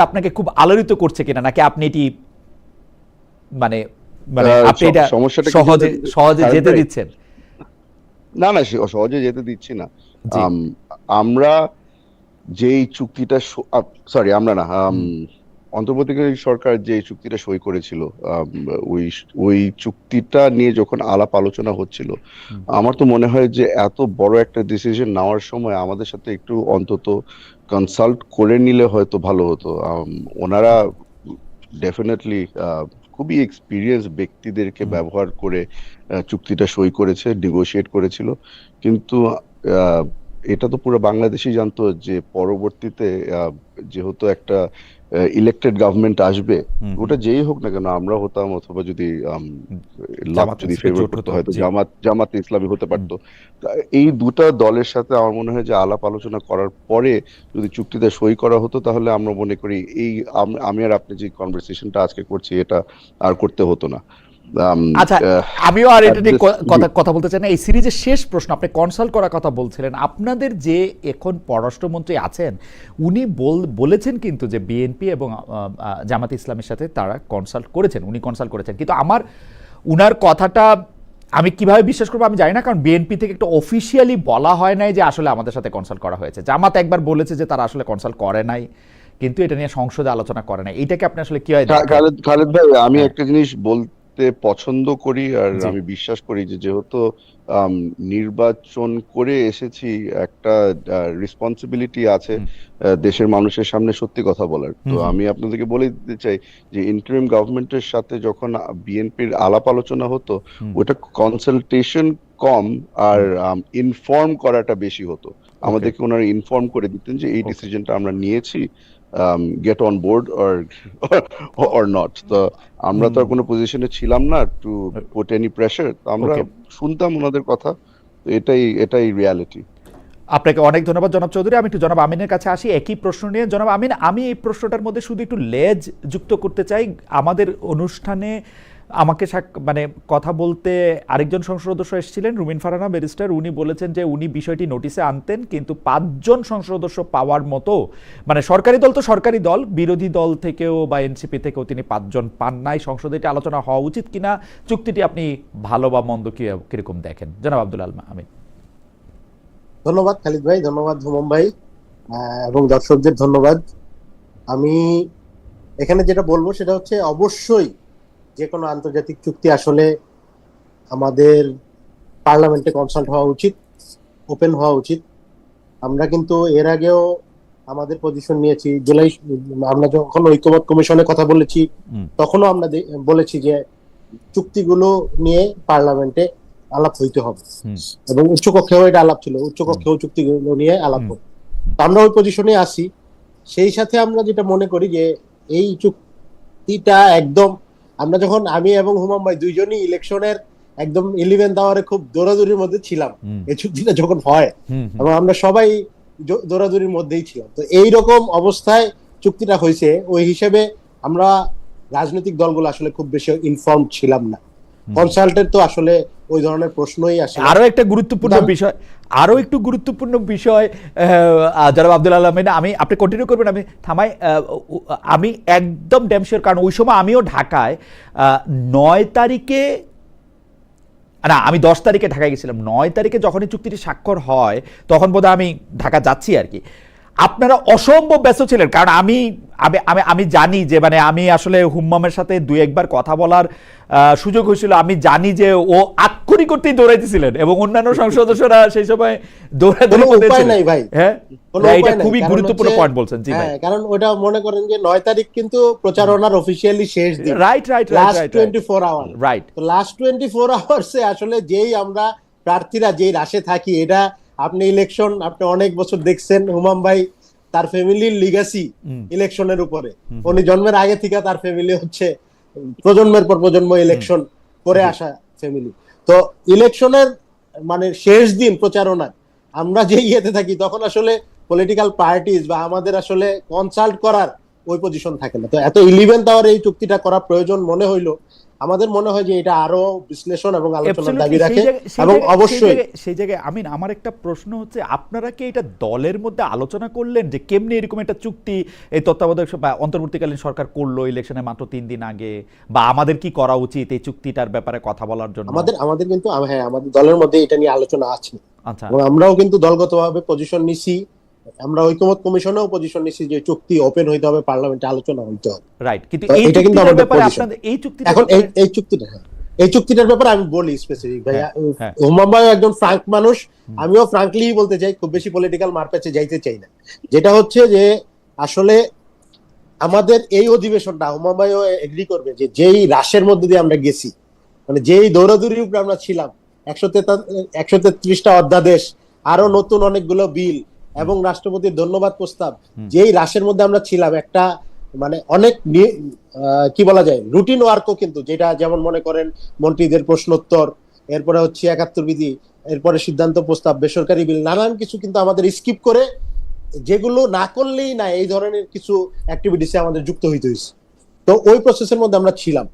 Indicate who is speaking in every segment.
Speaker 1: আপনাকে খুব আলোড়িত করছে কিনা, নাকি আপনি এটি মানে মানে আপনি এটা
Speaker 2: সমস্যাটা
Speaker 1: সহজে সহজে যেতে দিচ্ছেন?
Speaker 2: না না, সহজে যেতে দিচ্ছি না।
Speaker 1: জি।
Speaker 2: আমরা যেই চুক্তিটা, সরি আমরা না,
Speaker 1: হুম,
Speaker 2: অন্তর্বর্তীকালীন সরকার যে চুক্তিটা সই করেছিল, ওই ওই চুক্তিটা নিয়ে যখন আলাপ আলোচনা হচ্ছিল,
Speaker 1: হুম।
Speaker 2: আমার তো মনে হয় যে এত বড় একটা ডিসিশন নেওয়ার সময় আমাদের সাথে একটু অন্তত কনসাল্ট করে নিলে হয়তো ভালো হতো। ওনারা ডেফিনেটলি খুবই এক্সপিরিয়েন্স ব্যক্তিদেরকে
Speaker 1: হুম।
Speaker 2: ব্যবহার করে চুক্তিটা সই করেছে, নেগোশিয়েট করেছিল। কিন্তু আহ, এটা তো পুরো বাংলাদেশই জানতো যে পরবর্তীতে যেহেতু একটা ইলেক্টেড গভর্নমেন্ট আসবে,
Speaker 1: হুম, হুম।
Speaker 2: ওটা যেই হোক না কেন, আমরা হতাম অথবা যদি
Speaker 1: হুম।
Speaker 2: লাক
Speaker 1: জামাতের
Speaker 2: যদি
Speaker 1: সাথে
Speaker 2: ফেভার
Speaker 1: জোট
Speaker 2: করতে
Speaker 1: হতো,
Speaker 2: হয়তো
Speaker 1: জি।
Speaker 2: জামাত ইসলামী হতে
Speaker 1: হুম।
Speaker 2: পারতো। তা এই দুটা দলের সাথে আমার মনে হয় যে আলাপ আলোচনা করার পরে যদি চুক্তিতে সই করা হতো, তাহলে আমরা মনে করি এই আমি আর আপনি যে কনভারসেশনটা আজকে করছি, এটা আর করতে হতো না। আম,
Speaker 1: আচ্ছা,
Speaker 2: আহ,
Speaker 1: আমিও আর
Speaker 2: at
Speaker 1: এটা নিয়ে
Speaker 2: this- জি।
Speaker 1: কথা কথা বলতে চাই না। এই সিরিজের শেষ প্রশ্ন, আপনি কনসাল্ট করার কথা বলছিলেন, আপনাদের যে এখন পররাষ্ট্রমন্ত্রী আছেন উনি বলেছেন কিন্তু যে বিএনপি এবং জামাত ইসলামের সাথে তারা কনসাল্ট করেছেন, উনি কনসাল্ট করেছেন। কিন্তু আমার উনার কথাটা আমি কিভাবে বিশ্বাস করবো আমি জানি না, কারণ বিএনপি থেকে একটা অফিসিয়ালি বলা হয় নাই যে আসলে আমাদের সাথে কনসাল্ট করা হয়েছে। জামাত একবার বলেছে যে তারা আসলে কনসাল্ট করে নাই, কিন্তু এটা নিয়ে সংসদে আলোচনা করে নাই। এইটাকে আপনি আসলে কিভাবে দেখেন?
Speaker 2: খালেদ খালেদ ভাই, আমি
Speaker 1: হ্যাঁ।
Speaker 2: একটা জিনিস বলতে পছন্দ করি, আর
Speaker 1: জি।
Speaker 2: আমি বিশ্বাস করি যে যেহেতু নির্বাচন করে এসেছি, একটা রেসপন্সিবিলিটি আছে
Speaker 1: হুম,
Speaker 2: দেশের মানুষের সামনে সত্যি কথা বলার। তো
Speaker 1: হুম, হুম,
Speaker 2: আমি আপনাদেরকে বলে দিতে চাই যে ইন্টারিম গভর্নমেন্টের সাথে যখন বিএনপির আলাপ আলোচনা হতো,
Speaker 1: হুম,
Speaker 2: ওটা কনসালটেশন কম আর
Speaker 1: হুম।
Speaker 2: ইনফর্ম করাটা বেশি হতো।
Speaker 1: ওকে,
Speaker 2: আমাদেরকে ওনারা ইনফর্ম করে দিতেন যে এই
Speaker 1: ওকে,
Speaker 2: ডিসিশনটা আমরা নিয়েছি, get on board or not. তো আমরা তো
Speaker 1: হুম,
Speaker 2: আর কোনো পজিশনে ছিলাম না টু পুট এনি প্রেশার, তো আমরা
Speaker 1: ওকে।
Speaker 2: শুনতাম ওনাদের কথা। তো এটাই রিয়ালিটি।
Speaker 1: আপনাকে অনেক ধন্যবাদ জনাব চৌধুরী। আমি একটু জনাব আমিনের কাছে আসি একই প্রশ্ন নিয়ে। জনাব আমিন, আমি এই প্রশ্নটার মধ্যে শুধু একটু লেজ যুক্ত করতে চাই। আমাদের অনুষ্ঠানে আমাকে মানে কথা বলতে আরেকজন সংসদ সদস্য এসেছিলেন, রুমিন ফারহানা ব্যারিস্টার। উনি বলেছেন যে উনি বিষয়টি নোটিশে আনতেন, কিন্তু 5 জন সংসদ সদস্য পাওয়ার মতো, মানে সরকারি দল তো সরকারি দল, বিরোধী দল থেকেও বা এনসিপি থেকেও তিনি 5 জন পান নাই। সংসদে এটি আলোচনা হওয়া উচিত কিনা, চুক্তিটি আপনি ভালো বা মন্দ কিরকম দেখেন? জনাব আব্দুল আল আমিন।
Speaker 3: ধন্যবাদ খালিদ ভাই, ধন্যবাদ হুমাম ভাই, এবং দর্শকদের ধন্যবাদ। আমি এখানে যেটা বলবো সেটা হচ্ছে, অবশ্যই যে কোনো আন্তর্জাতিক চুক্তি আসলে আমাদের পার্লামেন্টে কনসাল্ট হওয়া উচিত, ওপেন হওয়া উচিত। আমরা কিন্তু এর আগেও আমাদের পজিশন নিয়েছি। জুলাই আমরা যখন ঐক্যমত কমিশনের কথা বলেছি,
Speaker 1: হুম,
Speaker 3: তখনও আমরা বলেছি যে চুক্তিগুলো নিয়ে পার্লামেন্টে আলাপ হইতে হবে,
Speaker 1: হুম,
Speaker 3: এবং উচ্চকক্ষেও এটা আলাপ ছিল,
Speaker 1: হুম,
Speaker 3: উচ্চকক্ষেও চুক্তিগুলো নিয়ে আলাপ
Speaker 1: হুম,
Speaker 3: হবে। তো আমরা ওই পজিশনে আছি। সেই সাথে আমরা যেটা মনে করি যে এই চুক্তিটা একদম, আমরা যখন আমি এবং হুমাম ভাই দুইজনই ইলেকশনের একদম 11th আওয়ারে খুব দৌড়াদৌড়ির মধ্যে ছিলাম
Speaker 1: হুম,
Speaker 3: এই চুক্তিটা যখন হয়,
Speaker 1: হুম, হুম,
Speaker 3: এবং আমরা সবাই দৌড়াদৌড়ির মধ্যেই ছিলাম। তো এই রকম অবস্থায় চুক্তিটা হয়েছে, ওই হিসেবে আমরা রাজনৈতিক দলগুলো আসলে খুব বেশি ইনফর্ম ছিলাম না।
Speaker 1: হুম।
Speaker 3: কনসাল্টের তো আসলে ওই ধরনের প্রশ্নই আসে না।
Speaker 1: আরো একটা গুরুত্বপূর্ণ বিষয়, আরো একটু গুরুত্বপূর্ণ বিষয়, জনাব আব্দুল আলমিন, আমি আপনি কন্টিনিউ করবেন, আমি থামাই। আমি একদম ড্যাম শিওর, কারণ ওই সময় আমিও ঢাকায় 9 তারিখে, না আমি 10 তারিখে ঢাকায় গেছিলাম। 9 তারিখে যখনই চুক্তিটি স্বাক্ষর হয় তখন বোধহয় আমি ঢাকা যাচ্ছি আর কি। আপনারা অসম্ভব ব্যস্ত ছিলেন, কারণ আমি আমি আমি আমি জানি যে মানে আমি আসলে হুম্মামের সাথে 2-1 বার কথা বলার সুযোগ হয়েছিল। আমি জানি যে ও আক্ষরি করতেই দৌড়াইতেছিলেন এবং অন্যান্য সংসদ সদস্যরা সেই সময় দৌড়াদৌড়ি
Speaker 3: কোনো
Speaker 1: করতে
Speaker 3: উপায়
Speaker 1: ছিলেন।
Speaker 3: নাই ভাই,
Speaker 1: হ্যাঁ,
Speaker 3: কোনো
Speaker 1: এটা
Speaker 3: উপায় নাই।
Speaker 1: খুবই
Speaker 3: কারণ
Speaker 1: গুরুত্বপূর্ণ
Speaker 3: হচ্ছে,
Speaker 1: পয়েন্ট বলছেন। জি ভাই।
Speaker 3: হ্যাঁ, কারণ ওটা মনে করেন যে 9 তারিখ কিন্তু প্রচারণার অফিসিয়ালি শেষ দিন,
Speaker 1: right, right, right,
Speaker 3: last
Speaker 1: right, right,
Speaker 3: 24 hour.
Speaker 1: Right.
Speaker 3: তো লাস্ট 24 আওয়ার্সে আসলে যেই আমরা প্রার্থীরা যেই রাশে থাকি, এটা আপনি ইলেকশন আপনি অনেক বছর দেখছেন। হুমাম ভাই তার ফ্যামিলির লিগাসি
Speaker 1: হুম,
Speaker 3: ইলেকশনের উপরে,
Speaker 1: হুম,
Speaker 3: উনি জন্মের আগে থেকে তার ফ্যামিলি হচ্ছে প্রজন্মের পর প্রজন্ম
Speaker 1: হুম,
Speaker 3: ইলেকশন করে
Speaker 1: জি,
Speaker 3: আসা ফ্যামিলি। তো ইলেকশনের মানে শেষ দিন প্রচারণায় আমরা যে ইয়েতে থাকি, তখন আসলে পলিটিক্যাল পার্টিজ বা আমাদের আসলে কনসাল্ট করার ওই পজিশন থাকে না। তো এত 11th আওয়ারে এই চুক্তিটা করা প্রয়োজন মনে হইলো, আমাদের মনে হয় যে এটা আরো বিশ্লেষণ এবং আলোচনার
Speaker 1: Absolutely,
Speaker 3: দাবি রাখে।
Speaker 1: সেই জায়গায়-
Speaker 3: এবং অবশ্যই
Speaker 1: সেই জায়গায় আমিন, আমার একটা প্রশ্ন হচ্ছে, আপনারা কি এটা দলের মধ্যে আলোচনা করলেন যে কেমনি এরকম একটা চুক্তি এই তত্ত্বাবধায়ক বা অন্তর্বর্তীকালীন সরকার করলো ইলেকশনের মাত্র 3 দিন আগে, বা আমাদের কি করা উচিত এই চুক্তিটার ব্যাপারে কথা বলার জন্য?
Speaker 3: আমাদের কিন্তু হ্যাঁ, আমাদের দলের মধ্যে এটা নিয়ে আলোচনা আছে
Speaker 1: আচ্ছা,
Speaker 3: এবং আমরাও কিন্তু দলগতভাবে পজিশন নিছি। আমরা ঐকমত্য কমিশনেও পজিশন নিছি যে চুক্তি ওপেন হইতে হবে, পার্লামেন্টে আলোচনা হইতে হবে।
Speaker 1: রাইট। কিন্তু
Speaker 3: তো
Speaker 1: এই
Speaker 3: এটা কিন্তু
Speaker 1: চুক্তিটার
Speaker 3: আমাদের
Speaker 1: ব্যাপারে
Speaker 3: position।
Speaker 1: আপনাদের এই চুক্তিটা
Speaker 3: এখন এই চুক্তিটা, হ্যাঁ, এই চুক্তিটার ব্যাপারে আমি বলি স্পেসিফিক ভাইয়া।
Speaker 1: হ্যাঁ, হ্যাঁ।
Speaker 3: হুমায়ুন ভাই একজন ফ্রাঙ্ক মানুষ, আমিও ফ্রাঙ্কলি বলতে চাই, খুব বেশি পলিটিক্যাল মারপ্যাচে যাইতে চাই না। যেটা হচ্ছে যে আসলে আমাদের এই অধিবেশনটা, হুমায়ুন ভাইও এগ্রি করবে যে যেই রাশের মধ্যে দিয়ে আমরা গেছি, মানে যেই দৌড়াদৌড়ির উপরে আমরা ছিলাম, 133টা অধ্যাদেশ, আরো নতুন অনেকগুলো বিল এবং রাষ্ট্রপতির ধন্যবাদ প্রস্তাব, যেই রাশের মধ্যে আমরা ছিলাম, একটা মানে অনেক কি বলা যায় রুটিন ওয়ার্কও কিন্তু, যেটা যেমন মনে করেন মন্ত্রীদের প্রশ্নোত্তর, এরপরে হচ্ছে 71 বিধি, এরপরে সিদ্ধান্ত প্রস্তাব, বেসরকারি বিল, নানান কিছু কিন্তু আমাদের স্কিপ করে, যেগুলো না করলেই না, এই ধরনের কিছু অ্যাক্টিভিটিসে আমাদের যুক্ত হইতে হয়েছে। তো ওই প্রসেসের মধ্যে আমরা ছিলাম।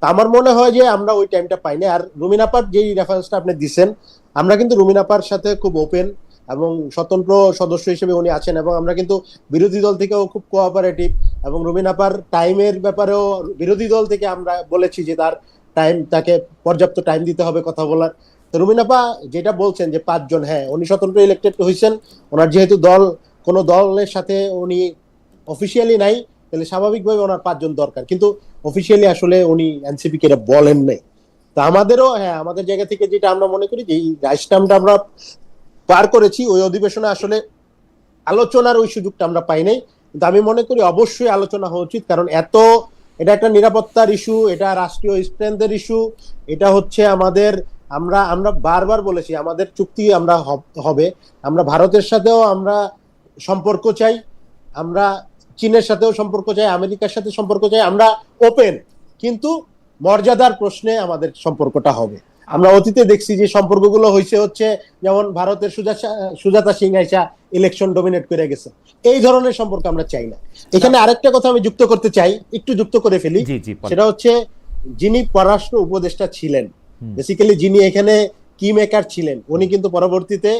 Speaker 3: তা আমার মনে হয় যে আমরা ওই টাইমটা পাইনি। আর রুমিন আপার যেই রেফারেন্সটা আপনি দিচ্ছেন, আমরা কিন্তু রুমিন আপার সাথে খুব ওপেন এবং স্বতন্ত্র সদস্য হিসেবে উনি আছেন, এবং আমরা কিন্তু বিরোধী দল থেকেও খুব কোঅপারেটিভ, এবং রুমিন আপার টাইমের ব্যাপারেও বিরোধী দল থেকে আমরা বলেছি যে তার টাইম, তাকে পর্যাপ্ত টাইম দিতে হবে কথা বলার। তো রুমিন আপা যেটা বলছেন যে 5 জন, হ্যাঁ, উনি স্বতন্ত্র ইলেক্টেড হয়েছেন, ওনার যেহেতু কোনো দলের সাথে উনি অফিসিয়ালি নাই, তাহলে স্বাভাবিকভাবে ওনার 5 জন দরকার, কিন্তু অফিসিয়ালি আসলে উনি এনসিপি কে বলেন নাই। তো আমাদেরও, হ্যাঁ, আমাদের জায়গা থেকে যেটা আমরা মনে করি যে এই রাইসটামটা আমরা পার করেছি, ওই অধিবেশনে আসলে আলোচনার ওই সুযোগটা আমরা পাই নাই। কিন্তু আমি মনে করি অবশ্যই আলোচনা হওয়া উচিত, কারণ এটা একটা নিরাপত্তার ইস্যু, এটা রাষ্ট্রীয় স্ট্রেংথের ইস্যু, এটা হচ্ছে আমাদের, আমরা বারবার বলেছি আমাদের চুক্তি আমরা হবে, আমরা ভারতের সাথেও আমরা সম্পর্ক চাই, আমরা চীনের সাথেও সম্পর্ক চাই, আমেরিকার সাথে সম্পর্ক চাই, আমরা ওপেন, কিন্তু মর্যাদার প্রশ্নে আমাদের সম্পর্কটা হবে। আমরা অতীতে দেখছি যে সম্পর্কগুলো হচ্ছে যেমন ভারতের সুজাতা সিং আইসা ইলেকশন ডমিনেট করে গেছে, এই ধরনের সম্পর্ক আমরা চাই না। এখানে আরেকটা কথা আমি যুক্ত করতে চাই, একটু যুক্ত করে ফেলি, সেটা হচ্ছে যিনি পররাষ্ট্র উপদেষ্টা ছিলেন, বেসিক্যালি যিনি এখানে কি মেকার ছিলেন, উনি কিন্তু পরবর্তীতে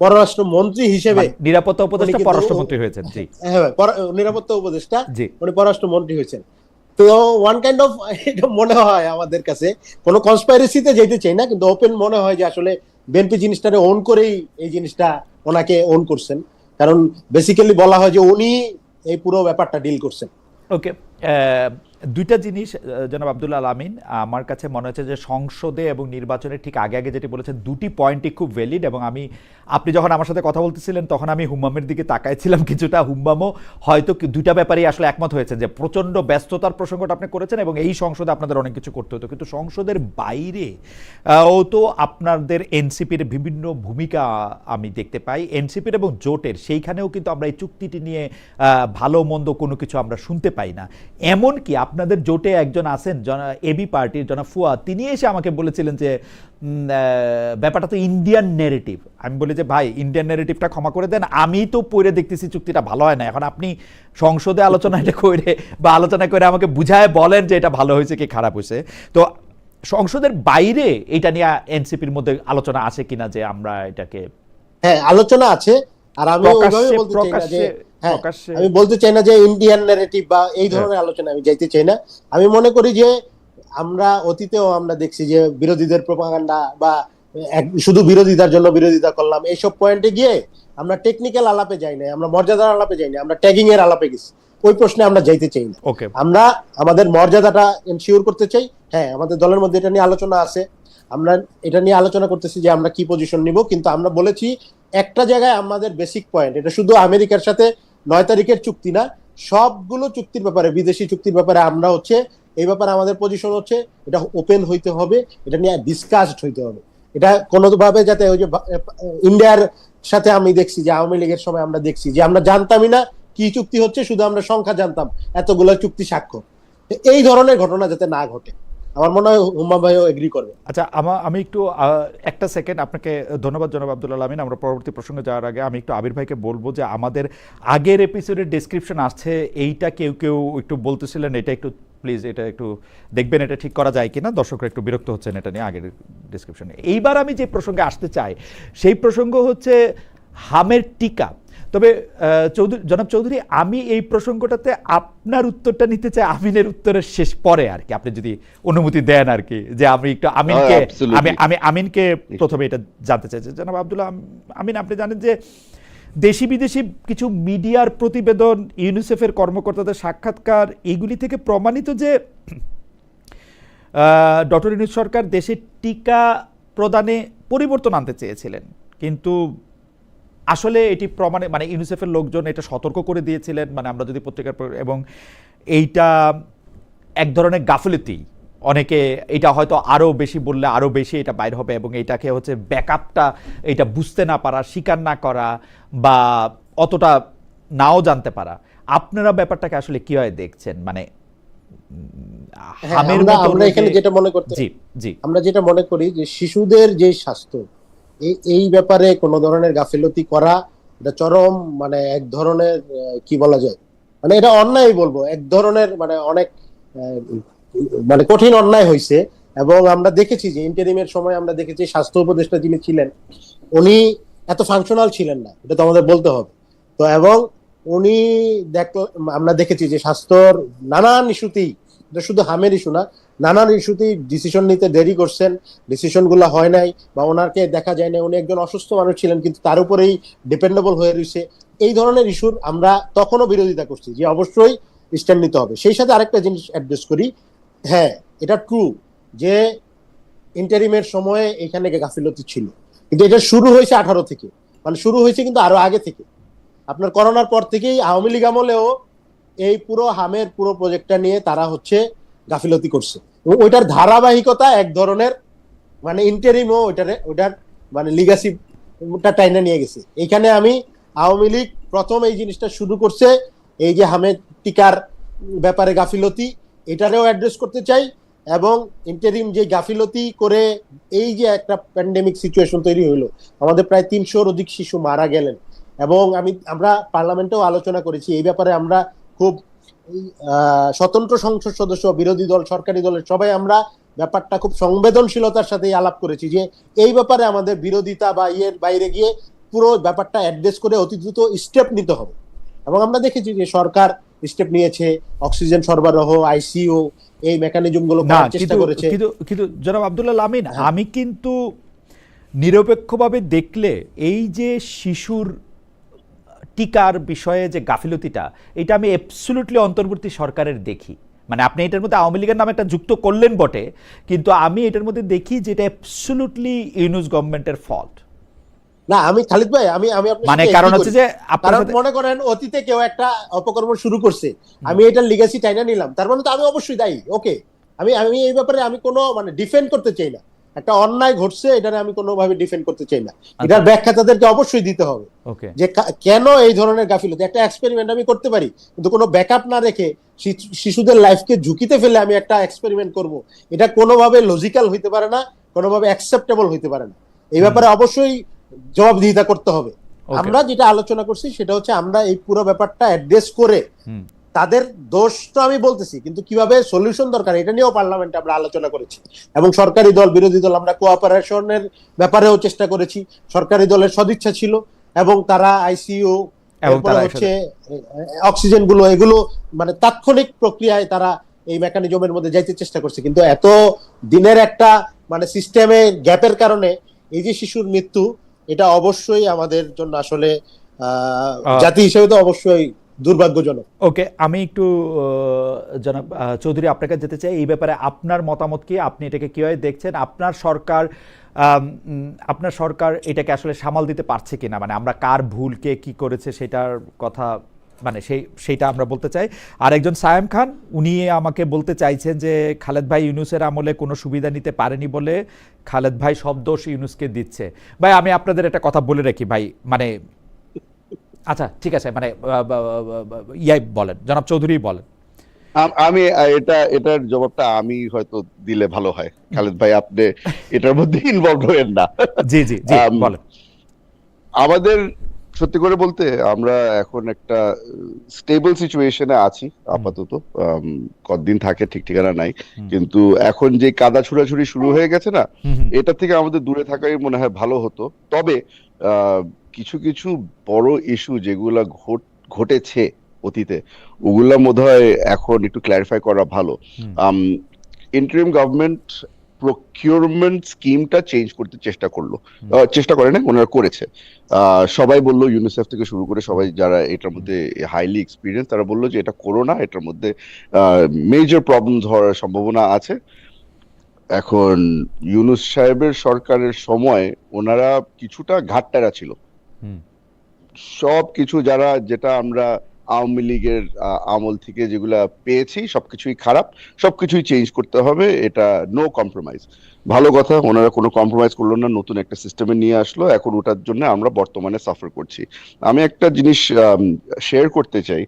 Speaker 3: পররাষ্ট্র মন্ত্রী হিসেবে,
Speaker 1: নিরাপত্তা উপদেষ্টা পররাষ্ট্রমন্ত্রী হয়েছেন। জি,
Speaker 3: হ্যাঁ, নিরাপত্তা উপদেষ্টা, উনি পররাষ্ট্র মন্ত্রী হয়েছেন। তো ওয়ান কাইন্ড অফ, এটা মনে হয় আমাদের কাছে, কোনো কনস্পাইরেসিতে যেতে চাই না, কিন্তু ওপেন মনে হয় যে আসলে বিএনপি জিনিসটারে ওন করেই এই জিনিসটা ওনাকে ওন করছেন, কারণ বেসিক্যালি বলা হয় যে উনি এই পুরো ব্যাপারটা ডিল করছেন।
Speaker 1: ওকে, দুইটা জিনিস জনাব আব্দুল আল আমিন, আমার কাছে মনে হচ্ছে যে সংসদে এবং নির্বাচনের ঠিক আগে আগে যেটি বলেছেন, দুটি পয়েন্টই খুব ভ্যালিড, এবং আপনি যখন আমার সাথে কথা বলতেছিলেন তখন আমি হুম্মামের দিকে তাকাইছিলাম কিছুটা, হুম্মামও হয়তো দুইটা ব্যাপারেই আসলে একমত হয়েছেন যে প্রচণ্ড ব্যস্ততার প্রসঙ্গটা আপনি করেছেন, এবং এই সংসদে আপনাদের অনেক কিছু করতে হতো, কিন্তু সংসদের বাইরে ও তো আপনাদের এনসিপির বিভিন্ন ভূমিকা আমি দেখতে পাই, এনসিপির এবং জোটের, সেইখানেও কিন্তু আমরা এই চুক্তিটি নিয়ে ভালো মন্দ কোনো কিছু আমরা শুনতে পাই না। এমনকি আপনাদের জোটে একজন আছেন এবি পার্টির জনাব ফুয়াদ, তিনি এসে আমাকে বলেছিলেন যে ব্যাপারটা তো ইন্ডিয়ান নেরেটিভ। আমি বলি যে ভাই, ইন্ডিয়ান নেরেটিভটা ক্ষমা করে দেন, আমি তো পড়ে দেখতেছি চুক্তিটা ভালো হয় না, এখন আপনি সংসদে আলোচনা এটা করে বা আলোচনা করে আমাকে বুঝায় বলেন যে এটা ভালো হয়েছে কি খারাপ হয়েছে। তো সংসদের বাইরে এটা নিয়ে এনসিপির মধ্যে আলোচনা আছে কিনা যে আমরা এটাকে,
Speaker 3: হ্যাঁ, আলোচনা আছে, আর আমি ওইভাবে বলতে চাই না যে, হ্যাঁ, আমি বলতে চাই না যে ইন্ডিয়ান ন্যারেটিভ বা এই ধরনের আলোচনা আমি যাইতে চাই না। আমি মনে করি যে আমরা অতীতেও আমরা দেখছি যে বিরোধীদের প্রোপাগান্ডা বা শুধু বিরোধিতার জন্য বিরোধিতা করলাম, এইসব পয়েন্টে গিয়ে আমরা টেকনিক্যাল আলাপে যাই না, আমরা মর্যাদার আলাপে যাই না, আমরা ট্যাগিং এর আলাপে গেছি, ওই প্রশ্নে আমরা যাইতে চাই না। আমরা আমাদের মর্যাদাটা এনশিওর করতে চাই। হ্যাঁ, আমাদের দলের মধ্যে এটা নিয়ে আলোচনা আছে, আমরা এটা নিয়ে আলোচনা করতেছি যে আমরা কি পজিশন নিব, কিন্তু আমরা বলেছি একটা জায়গায় আমাদের বেসিক পয়েন্ট, এটা শুধু আমেরিকার সাথে 9 তারিখের চুক্তি না, সবগুলো চুক্তির ব্যাপারে, বিদেশি চুক্তির ব্যাপারে আমরা এই ব্যাপারে আমাদের পজিশন হচ্ছে এটা ওপেন হইতে হবে, এটা নিয়ে ডিসকাসড হইতে হবে, এটা কোনোভাবে যাতে, ওই যে ইন্ডিয়ার সাথে আমি দেখছি যে আওয়ামী লীগের সময় আমরা দেখছি যে আমরা জানতামই না কি চুক্তি হচ্ছে, শুধু আমরা সংখ্যা জানতাম, এতগুলো চুক্তি স্বাক্ষর, এই ধরনের ঘটনা যাতে না ঘটে, আমার মনে হয় হুম্মা ভাইও এগ্রি করবে।
Speaker 1: আচ্ছা, আমি একটু একটা সেকেন্ড আপনাকে ধন্যবাদ জনাব আব্দুল আল আমিন। আমরা পরবর্তী প্রসঙ্গে যাওয়ার আগে আমি একটু আবির ভাইকে বলবো যে আমাদের আগের এপিসোডের ডেসক্রিপশন আছে, এইটা কেউ কেউ একটু বলতেছিলেন এটা একটু প্লিজ এটা একটু দেখবেন এটা ঠিক করা যায় কিনা, দর্শকরা একটু বিরক্ত হচ্ছেন এটা নিয়ে আগের ডিসক্রিপশনে। এইবার আমি যে প্রসঙ্গে আসতে চাই সেই প্রসঙ্গ হচ্ছে হামের টিকা। তবে জনাব চৌধুরী, আমি এই প্রসঙ্গটাতে আপনার উত্তরটা নিতে চাই আমিনের উত্তরের শেষ পরে আর কি, আপনি যদি অনুমতি দেন আর কি, যে আমি একটু আমিনকে আমি আমিনকে প্রথমে এটা জানতে চাই। জনাব আব্দুল্লাহ আমিন, আপনি জানেন যে দেশি বিদেশি কিছু মিডিয়ার প্রতিবেদন, ইউনিসেফের কর্মকর্তাদের সাক্ষাৎকার, এগুলি থেকে প্রমাণিত যে ডক্টর ইউনূস সরকার দেশে টিকা প্রদানে পরিবর্তন আনতে চেয়েছিলেন, কিন্তু আসলে এটি প্রমাণে মানে ইউনিসেফের লোকজন এটা সতর্ক করে দিয়েছিলেন, মানে আমরা যদি পত্রিকার, এবং এইটা এক ধরনের গাফিলতি, অনেকে এটা হয়তো আরও বেশি বললে আরও বেশি এটা বাইর হবে, এবং এইটাকে হচ্ছে ব্যাকআপটা এটা বুঝতে না পারা, স্বীকার না করা, বা অতটা নাও জানতে পারা। আপনারা ব্যাপারটাকে আসলে কিভাবে দেখছেন? মানে
Speaker 3: আমরা এখানে যেটা মনে করতে, আমরা যেটা মনে করি যে শিশুদের যে স্বাস্থ্য, এই ব্যাপারে কোনো ধরনের গাফিলতি করা এটা চরম মানে এক ধরনের কি বলা যায়, মানে এটা অন্যায় বলবো, এক ধরনের মানে অনেক মানে কঠিন অন্যায় হয়েছে। এবং আমরা দেখেছি যে ইন্টারিমের সময় আমরা দেখেছি স্বাস্থ্য উপদেষ্টা যিনি ছিলেন উনি এত ফাংশনাল ছিলেন না, এটা তো আমাদের বলতে হবে। তো এবং উনি আমরা দেখেছি যে স্বাস্থ্যর নানান ইস্যুতেই, এটা শুধু হামের ইস্যু না, নানান ইস্যুতেই ডিসিশন নিতে দেরি করছেন, ডিসিশন গুলো হয় নাই, বা ওনাকে দেখা যায় না, উনি একজন অসুস্থ মানুষ ছিলেন কিন্তু তার উপরেই ডিপেন্ডেবল হয়ে রয়েছে। এই ধরনের ইস্যুর আমরা তখনও বিরোধিতা করছি যে অবশ্যই স্ট্যান্ড নিতে হবে। সেই সাথে আরেকটা জিনিস অ্যাড্রেস করি, হ্যাঁ এটা ট্রু যে ইন্টারিমের সময়ে এখানে গাফিলতি ছিল, কিন্তু এটা শুরু হয়েছে 18 থেকে, মানে শুরু হয়েছে কিন্তু আরো আগে থেকে। আপনার করোনার পর থেকেই আওয়ামী লীগ আমলেও এই পুরো হামের পুরো প্রজেক্টটা নিয়ে তারা হচ্ছে গাফিলতি করছে, এবং ওইটার ধারাবাহিকতা এক ধরনের মানে ইন্টারিমও ওইটার মানে লিগাসিটা টাইনা নিয়ে গেছে। এইখানে আমি আওয়ামী লীগ প্রথম এই জিনিসটা শুরু করছে, এই যে হামের টিকার ব্যাপারে গাফিলতি, এটারেও অ্যাড্রেস করতে চাই। এবং ইন্টারিম যে গাফিলতি করে এই যে একটা প্যান্ডেমিক সিচুয়েশন তৈরি হলো, আমাদের প্রায় 300-র অধিক শিশু মারা গেলেন, এবং আমরা পার্লামেন্টেও আলোচনা করেছি এই ব্যাপারে। আমরা খুব স্বতন্ত্র সংসদ সদস্য, বিরোধী দল, সরকারি দলের সবাই আমরা ব্যাপারটা খুব সংবেদনশীলতার সাথে আলাপ করেছি যে এই ব্যাপারে আমাদের বিরোধিতা বা ইয়ের বাইরে গিয়ে পুরো ব্যাপারটা অ্যাড্রেস করে অতি দ্রুত স্টেপ নিতে হবে। এবং আমরা দেখেছি যে সরকার স্টেপ নিয়েছে, অক্সিজেন সরবরাহ, আইসিইউ, এই মেকানিজম গুলো করার চেষ্টা করেছে।
Speaker 1: কিন্তু জনাব আব্দুল্লাহ আমিন, আমি কিন্তু নিরপেক্ষভাবে দেখলে এই যে শিশুর টিকার বিষয়ে যে গাফিলতিটা, এটা আমি অ্যাবসলিউটলি অন্তর্বর্তী সরকারের দেখি। মানে আপনি এটার মধ্যে আওয়ামী লীগের নামে একটা যুক্ত করলেন বটে, কিন্তু আমি এটার মধ্যে দেখি যে এটা অ্যাবসলিউটলি ইউনূস গভর্নমেন্টের ফল্ট।
Speaker 3: না আমি খালিদ ভাই, আমি
Speaker 1: মানে কারণ হচ্ছে যে
Speaker 3: আপনারা মনে করেন অতীতে কেউ একটা অপকর্ম শুরু করছে, আমি এটার লিগ্যাসি টাইনা নিলাম, তার মানে তো আমি অবশ্যই দায়ী। ওকে, আমি এই ব্যাপারে আমি কোনো মানে ডিফেন্ড করতে চাই না, একটা অন্যায় ঘটছে এটারে আমি কোনোভাবে ডিফেন্ড করতে চাই না, এটার ব্যাখ্যা তাদেরকে অবশ্যই দিতে হবে যে কেন এই ধরনের গাফিলতি। একটা এক্সপেরিমেন্ট আমি করতে পারি, কিন্তু কোনো ব্যাকআপ না রেখে শিশুদের লাইফকে ঝুঁকিতে ফেলে আমি একটা এক্সপেরিমেন্ট করব, এটা কোনোভাবে লজিক্যাল হইতে পারে না, কোনোভাবে অ্যাকসেপ্টেবল হইতে পারে না। এই ব্যাপারে অবশ্যই জবাবদিহিতা করতে হবে। আমরা যেটা আলোচনা করছি সেটা হচ্ছে আমরা এই পুরো ব্যাপারটা অ্যাড্রেস করে তাদের দোষ তো আমি বলতেছি, কিন্তু কিভাবে সলিউশন দরকার এটা নিয়েও পার্লামেন্টে আমরা আলোচনা করেছি, এবং সরকারি দল বিরোধী দল আমরা কোঅপারেশনের ব্যাপারেও চেষ্টা করেছি। সরকারি দলের সদিচ্ছা ছিল, এবং তারা আইসিইউ হচ্ছে অক্সিজেন গুলো এগুলো মানে তাৎক্ষণিক প্রক্রিয়ায় তারা এই মেকানিজমের মধ্যে যাইতে চেষ্টা করছে। কিন্তু এত দিনের একটা মানে সিস্টেমে গ্যাপের কারণে এই যে শিশুর মৃত্যু, এটা অবশ্যই আমাদের জন্য আসলে জাতি হিসেবে তো অবশ্যই দুর্ভাগ্যজনক।
Speaker 1: ওকে, আমি একটু জনাব চৌধুরী আপনার কাছে যেতে চাই, এই ব্যাপারে আপনার মতামত কি, আপনি এটাকে কিভাবে দেখছেন? আপনার সরকার এটাকে আসলে সামাল দিতে পারছে কিনা, মানে আমরা কার ভুলকে কি করেছে সেটার কথা মানে সেইটা আমরা বলতে চাই। আর একজন সায়েম খান, উনি আমাকে বলতে চাইছেন যে খালেদ ভাই ইউনূসের আমলে কোনো সুবিধা নিতে পারেনি বলে খালেদ ভাই সব দোষ ইউনূসকে দিচ্ছে। ভাই আমি আপনাদের একটা কথা বলে রাখি ভাই, মানে আচ্ছা ঠিক আছে, মানে বলেন, জনাব চৌধুরী বলেন।
Speaker 2: আমি এটার জবাবটা আমি হয়তো দিলে ভালো হয়। খালেদ ভাই আপনি এটার মধ্যে ইনভলভ হবেন না।
Speaker 1: জি জি জি বলেন।
Speaker 2: আমাদের সত্যি করে বলতে আমরা এখন একটা স্টেবল সিচুয়েশনে আছি আপাতত। কতদিন থাকে ঠিক ঠিকানা নাই, কিন্তু এখন যে কাদা ছুড়াছুড়ি শুরু হয়ে গেছে না, এটা থেকে আমাদের দূরে থাকাই মনে হয় ভালো হতো। তবে কিছু কিছু বড় ইস্যু যেগুলা ঘটেছে অতীতে, ওগুলা বোধহয় এখন একটু ক্ল্যারিফাই করা ভালো। ইন্টারিম গভর্নমেন্ট প্রকিউরমেন্ট স্কিমটা চেঞ্জ করতে চেষ্টা করে না, ওনারা করেছে। সবাই বললো, ইউনিসেফ থেকে শুরু করে সবাই যারা এটার মধ্যে হাইলি এক্সপিরিয়েন্স, তারা বললো যে এটা করো না, এটার মধ্যে মেজর প্রবলেম হওয়ার সম্ভাবনা আছে। এখন ইউনূস সাহেবের সরকারের সময় ওনারা কিছুটা ঘাটতারা ছিল। সবকিছু যেটা আমরা আওয়ামী লীগের আমল থেকে যেগুলা পেয়েছি সবকিছুই খারাপ, সবকিছুই চেঞ্জ করতে হবে, এটা নো কম্প্রোমাইজ। ভালো কথা, ওনারা কোনো কম্প্রোমাইজ করলো না, নতুন একটা সিস্টেমে নিয়ে আসলো। এখন ওটার জন্য আমরা বর্তমানে সাফার করছি। আমি একটা জিনিস শেয়ার করতে চাই।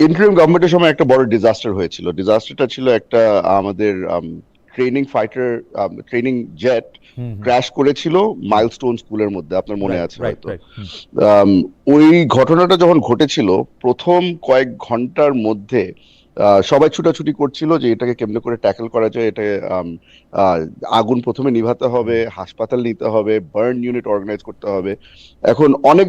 Speaker 2: ইন্টারিম গভর্নমেন্টের সময় একটা বড় ডিজাস্টার হয়েছিল। ডিজাস্টারটা ছিল একটা আমাদের ট্রেনিং জেট ক্র্যাশ করেছিল মাইলস্টোন স্কুলের মধ্যে, আপনার মনে আছে হয়তো। ওই ঘটনাটা যখন ঘটেছিল, প্রথম কয়েক ঘন্টার মধ্যে সবাই ছুটাছুটি করছিল যে এটাকে কেমনে করে ট্যাকল করা যায়। এটা আগুন প্রথমে নিভাতে হবে, হাসপাতাল নিতে হবে, বার্ন ইউনিট অর্গানাইজ করতে হবে। এখন অনেক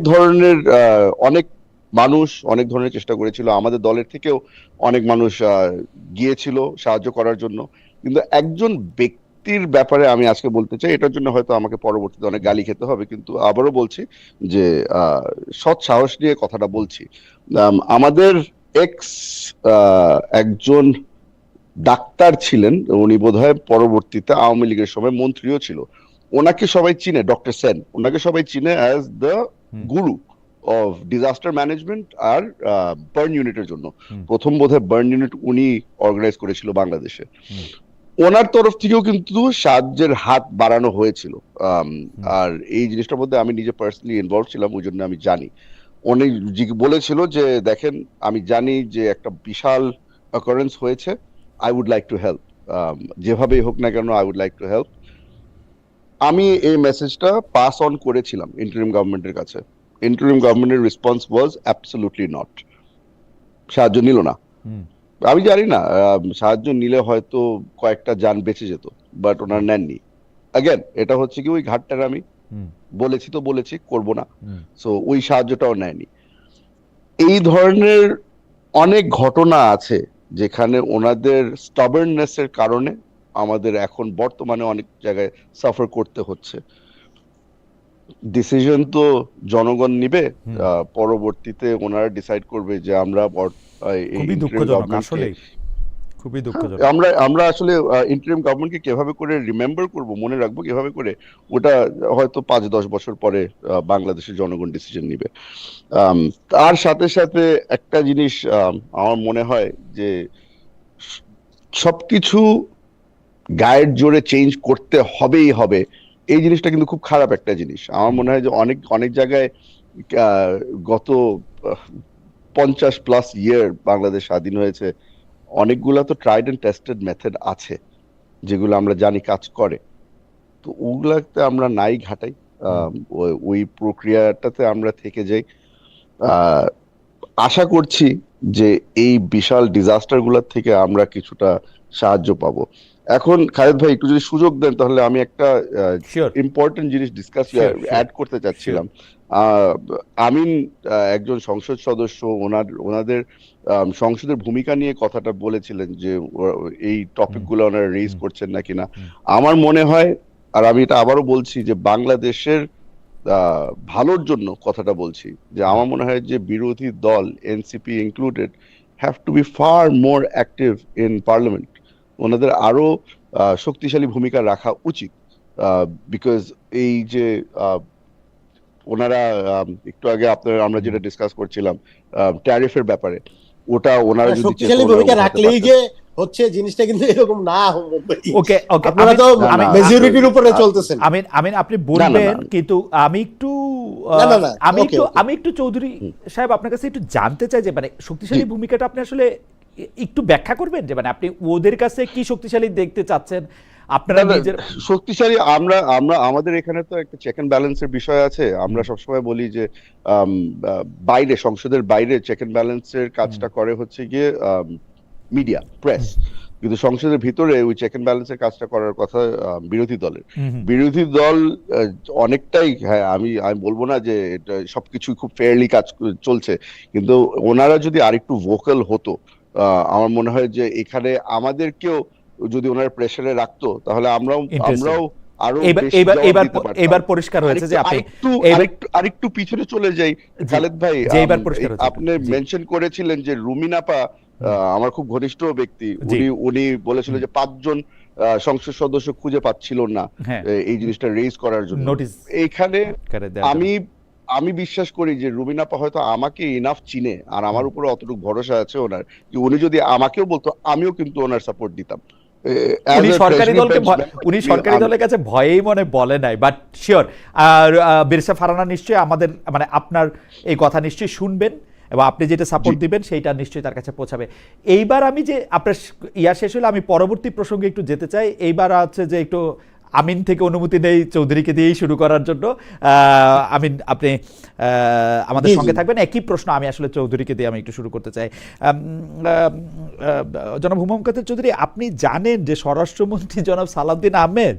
Speaker 2: মানুষ অনেক ধরনের চেষ্টা করেছিল, আমাদের দলের থেকেও অনেক মানুষ গিয়েছিল সাহায্য করার জন্য। কিন্তু একজন ব্যক্তির ব্যাপারে আমি আজকে বলতে চাই, এটার জন্য হয়তো আমাকে পরবর্তীতে অনেক গালি খেতে হবে, কিন্তু আবারও বলছি যে সৎ সাহস নিয়ে কথাটা বলছি। আমাদের একজন ডাক্তার ছিলেন, উনি বোধহয় পরবর্তীতে আওয়ামী লীগের সময় মন্ত্রীও ছিল। ওনাকে সবাই চিনে, ডক্টর সেন, ওনাকে সবাই চিনে as the guru of disaster management আর বার্ন ইউনিটের জন্য। প্রথম বোধহয় বার্ন ইউনিট উনি অর্গানাইজ করেছিল বাংলাদেশে। ওনার তরফ থেকেও কিন্তু সাহায্যের হাত বাড়ানো হয়েছিল। আর এই জিনিসটার মধ্যে আমি নিজে পার্সোনালি ইনভলভ ছিলাম, ওই জন্য আমি জানি। উনি বলেছিল যে দেখেন, আমি জানি যে একটা বিশাল অকারেন্স হয়েছে, I would like to help, যেভাবেই হোক না কেন I would like to help. আমি এই মেসেজটা পাস অন করেছিলাম ইন্টারিম গভর্নমেন্টের কাছে। ইন্টারিম গভর্নমেন্টের রেসপন্স ওয়াজ অ্যাবসলিউটলি নট, সাহায্য নিল না। আমি জানি না, সাহায্য নিলে হয়তো কয়েকটা যান বেঁচে যেত, বাট ওনার নেননি। अगेन এটা হচ্ছে কি ওই ঘাটটার আমি বলেছি করব না, সো ওই সাহায্যটাও নেয়নি। এই ধরনের অনেক ঘটনা আছে যেখানে ওনাদের স্টাবার্ননেস এর কারণে আমাদের এখন বর্তমানে অনেক জায়গায় সাফার করতে হচ্ছে। ডিসিশন তো জনগণ নিবে, পরবর্তীতে ওনারা ডিসাইড করবে যে আমরা
Speaker 1: খুবই দুঃখজনক, আসলে খুবই দুঃখজনক।
Speaker 2: আমরা আসলে ইন্টারিম গভর্নমেন্টকে কিভাবে করে রিমেম্বার করব, মনে রাখবো কিভাবে করে, ওটা হয়তো 5-10 বছর পরে বাংলাদেশের জনগণ ডিসিশন নিবে। তার সাথে সাথে একটা জিনিস আমার মনে হয় যে সবকিছু গায়ের জোরে চেঞ্জ করতে হবে, এই জিনিসটা কিন্তু খুব খারাপ একটা জিনিস। আমার মনে হয় যে অনেক জায়গায় গত 50+ ইয়ার বাংলাদেশ স্বাধীন হয়েছে, অনেকগুলা তো ট্রাইড এন্ড টেস্টেড মেথড আছে যেগুলো আমরা জানি কাজ করে, তো ওগুলাতে আমরা নাই ঘাটাই, ওই প্রক্রিয়াটাতে আমরা থেকে যাই। আশা করছি যে এই বিশাল ডিজাস্টার গুলার থেকে আমরা কিছুটা সাহায্য পাবো। এখন খালেদ ভাই একটু যদি সুযোগ দেন, তাহলে আমি একটা ইম্পর্টেন্ট জিনিস ডিসকাস অ্যাড করতে চাচ্ছিলাম। আমিন একজন সংসদ সদস্য, ওনাদের সংসদের ভূমিকা নিয়ে কথাটা বলেছিলেন যে এই টপিকগুলো ওনারা রেজ করছেন নাকি না। আমার মনে হয়, আর আমি এটা আবারও বলছি, যে বাংলাদেশের ভালোর জন্য কথাটা বলছি, যে আমার মনে হয় যে বিরোধী দল NCP included have to be far more active in parliament. ওনাদের আরো শক্তিশালী ভূমিকা রাখা উচিত, বিকজ এই যে ওনারা একটু আগে আমরা যেটা ডিসকাস করছিলাম ট্যারিফের ব্যাপারে, ওটা ওনারা যদি
Speaker 3: শক্তিশালী ভূমিকা রাখলেই যে হচ্ছে জিনিসটা কিন্তু এরকম না।
Speaker 1: ওকে
Speaker 3: আপনারা তো মেজরিটির উপরে চলতেছেন।
Speaker 1: আমিন আপনি বলবেন, কিন্তু আমি একটু চৌধুরী সাহেব আপনার কাছে একটু জানতে চাই যে মানে শক্তিশালী ভূমিকাটা আপনি আসলে একটু ব্যাখ্যা করবেন, যে মানে আপনি ওদের কাছে কি শক্তিশালী দেখতে চাচ্ছেন, আপনারা নিজের
Speaker 2: শক্তিশালী আমরা আমরা আমাদের এখানে তো একটা চেক এন্ড ব্যালেন্সের বিষয় আছে। আমরা সবসময় বলি যে বাইরে, সংসদের বাইরে চেক এন্ড ব্যালেন্সের কাজটা করে হচ্ছে গিয়ে মিডিয়া, প্রেস, কিন্তু সংসদের ভিতরে ওই চেক এন্ড ব্যালেন্সের কাজটা করার কথা বিরোধী দলের। বিরোধী দল অনেকটাই, হ্যাঁ আমি বলবো না যে এটা সবকিছু খুব ফেয়ারলি কাজ চলছে, কিন্তু ওনারা যদি আরেকটু ভোকাল হতো, আমার মনে হয় যে এখানে আমাদেরকেও যদি ওনারা প্রেসারে রাখতো তাহলে আমরাও আরো বেশি জবাব দিতে পারতাম।
Speaker 1: এবার পরিষ্কার হয়েছে যে আপনি
Speaker 2: আরেকটু পিছনে চলে যাই খালেদ ভাই,
Speaker 1: এবার পরিষ্কার হয়েছে।
Speaker 2: আপনি মেনশন করেছিলেন যে রুমিন আপা আমার খুব ঘনিষ্ঠ ব্যক্তি, উনি বলেছিল যে 5 জন সংসদ সদস্য খুঁজে পাচ্ছিল না এই জিনিসটা রেজ করার জন্য। এইখানে আমি বিশ্বাস করি যে রুমিন আপা হয়তো আমাকে ইনাফ চিনে, আর আমার উপরে অতটুকু ভরসা আছে ওনার, যে উনি যদি আমাকেও বলতো আমিও কিন্তু ওনার সাপোর্ট দিতাম।
Speaker 1: উনি সরকারি দলের কাছে ভয়েই মনে বলে নাই, বাট শিওর বিরসা ফারানা নিশ্চয়ই আমাদের মানে আপনার এই কথা নিশ্চয়ই শুনবেন এবং আপনি যেটা সাপোর্ট দিবেন সেইটা নিশ্চয়ই তার কাছে পৌঁছাবে। এইবার আমি যে আপনার শেষ হলে আমি পরবর্তী প্রসঙ্গে একটু যেতে চাই। এইবার হচ্ছে যে একটু আমিন থেকে অনুমতি নেই চৌধুরীকে দিয়েই শুরু করার জন্য। আমিন, আপনি আমাদের সঙ্গে থাকবেন। একই প্রশ্ন আমি আসলে চৌধুরীকে দিয়ে আমি একটু শুরু করতে চাই। জনাব হুমায়ুন কবির চৌধুরী, আপনি জানেন যে স্বরাষ্ট্রমন্ত্রী জনাব সালাউদ্দিন আহমেদ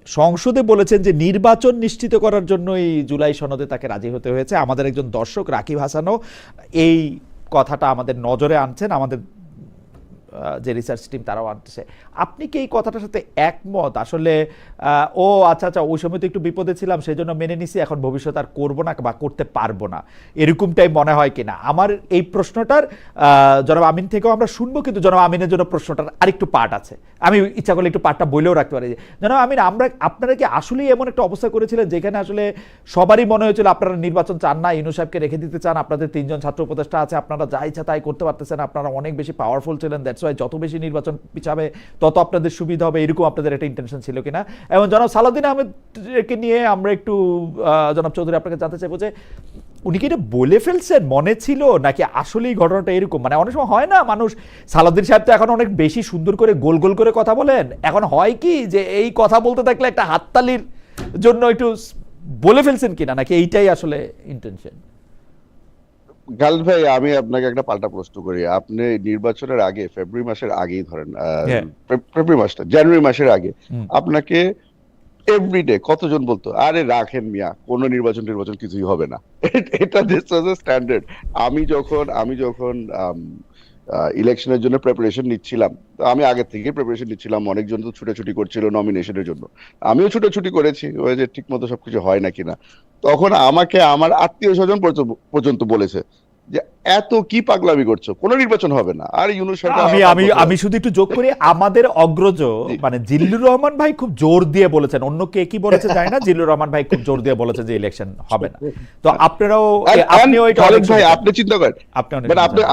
Speaker 1: সংসদে বলেছেন যে নির্বাচন নিশ্চিত করার জন্য এই জুলাই সনদে তাকে রাজি হতে হয়েছে। আমাদের একজন দর্শক রাকিব হাসানও এই কথাটা আমাদের নজরে আনছেন, আমাদের যে রিসার্চ টিম তারাও আনতেছে। আপনি কি এই কথাটার সাথে একমত? আসলে আচ্ছা ওই সময় তো একটু বিপদে ছিলাম সেই জন্য মেনে নিছি, এখন ভবিষ্যতে আর করবো না বা করতে পারবো না, এরকমটাই মনে হয় কিনা? আমার এই প্রশ্নটার জনাব আমিন থেকেও আমরা শুনবো, কিন্তু জনাব আমিনের জন্য প্রশ্নটার আরেকটু পার্ট আছে, আমি ইচ্ছা করলে একটু পার্টটা বলেও রাখতে পারি। জনাব আমিন, আপনারা কি আসলেই এমন একটা অবস্থা করেছিলেন যেখানে আসলে সবারই মনে হয়েছিল আপনারা নির্বাচন চান না, ইনু সাহেবকে রেখে দিতে চান, আপনাদের 3 জন ছাত্র উপদেষ্টা আছে, আপনারা যা ইচ্ছা তাই করতে পারতেছেন, আপনারা অনেক বেশি পাওয়ারফুল ছিলেন, দ্যাটস ওয়াই যত বেশি নির্বাচন পিছাবে তত আপনাদের সুবিধা হবে, এরকম আপনাদের একটা ইন্টেনশন ছিল কিনা? এবং জনাব সালাউদ্দিন আহমেদকে নিয়ে আমরা একটু জনাব চৌধুরী আপনাকে জানতে চাইবো যে উনি কি এটা বলে ফেলছেন, মনে ছিল, নাকি আসলেই ঘটনাটা এরকম? মানে অনেক সময় হয় না, মানুষ সালাউদ্দিন সাহেব তো এখন অনেক বেশি সুন্দর করে গোল গোল করে কথা বলেন, এখন হয় কি যে এই কথা বলতে থাকলে একটা হাততালির জন্য একটু বলে ফেলছেন কিনা, নাকি এইটাই আসলে ইন্টেনশন?
Speaker 2: খালেদ ভাই, আমি আপনাকে একটা পাল্টা প্রশ্ন করি। আপনি নির্বাচনের আগে, ফেব্রুয়ারি মাসের আগেই ধরেন, ফেব্রুয়ারি মাসটা জানুয়ারি মাসের আগে আপনাকে এভরিডে কতজন বলতো আরে রাখেন মিয়া, কোনো নির্বাচন কিছুই হবে না, এটা দিস ওয়াজ আ স্ট্যান্ডার্ড। আমি যখন ইলেকশনের জন্য প্রিপারেশন নিচ্ছিলাম, তো আমি আগে থেকে প্রিপারেশন নিচ্ছিলাম, অনেকজন তো ছুটাছুটি করছিল নমিনেশনের জন্য, আমিও ছুটাছুটি করেছি, ওই যে ঠিক মতো সবকিছু হয় না কিনা। তখন আমাকে আমার আত্মীয় স্বজন পর্যন্ত বলেছে যে এত কি পাগলামি করছো, কোনো নির্বাচন হবে না। আর ইউনূস
Speaker 1: আমি শুধু একটু যোগ করি, আমাদের অগ্রজ মানে জিল্লুর রহমান ভাই খুব জোর দিয়ে বলেছেন, অন্য কে কি বলেছে জানি না, জিল্লুর রহমান ভাই খুব জোর দিয়ে বলেছে যে ইলেকশন হবে না। তো আপনারাও
Speaker 2: আপনি চিন্তা করেন,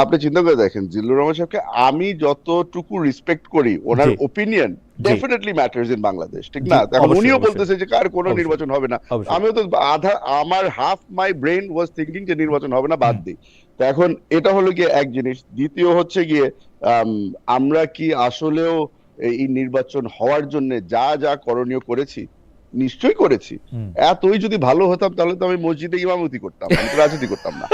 Speaker 2: আপনি চিন্তা করে দেখেন, জিল্লুর রহমান সাহেবকে আমি যতটুকু রেসপেক্ট করি, ওনার opinion definitely matters in Bangladesh, ঠিক না? এখন উনিও বলতেছে যে কার কোনো নির্বাচন হবে না, আমিও তো আমার হাফ মাই ব্রেন ওয়াজ থিংকিং যে নির্বাচন হবে না, বাদ দিই। তো এখন এটা হলো গিয়ে এক জিনিস। দ্বিতীয় হচ্ছে গিয়ে আমরা কি আসলেও এই নির্বাচন হওয়ার জন্য যা যা করণীয় করেছি? নিশ্চয়ই করেছি। এতই যদি ভালো হতাম তাহলে তো আমি মসজিদে ইমামতি করতাম, আমি তো রাজনীতি করতাম না।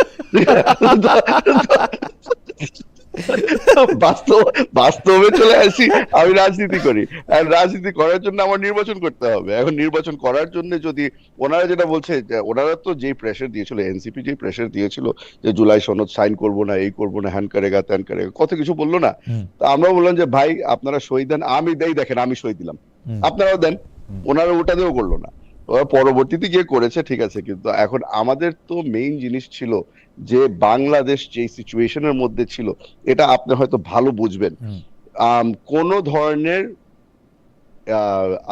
Speaker 2: বাস্তবে চলে আসি, আমি রাজনীতি করি, আর রাজনীতি করার জন্য আমার নির্বাচন করতে হবে। এখন নির্বাচন করার জন্য যদি ওনারা যেটা বলছে, ওনারা তো যেই প্রেসার দিয়েছিল, এনসিপি যেই প্রেসার দিয়েছিল যে জুলাই সনদ সাইন করবো না, এই করবো না, হ্যান করেগা ত্যান করেগা, কত কিছু বললো না। তো আমরা বললাম যে ভাই আপনারা সই দেন, আমি দেখেন আমি সই দিলাম, আপনারাও দেন। ওনারা ওটাতেও করলো না, পরবর্তীতে গিয়ে করেছে, ঠিক আছে। কিন্তু এখন আমাদের তো মেইন জিনিস ছিল যে বাংলাদেশ যে সিচুয়েশনের মধ্যে ছিল, এটা আপনি হয়তো ভালো বুঝবেন, কোন ধরনের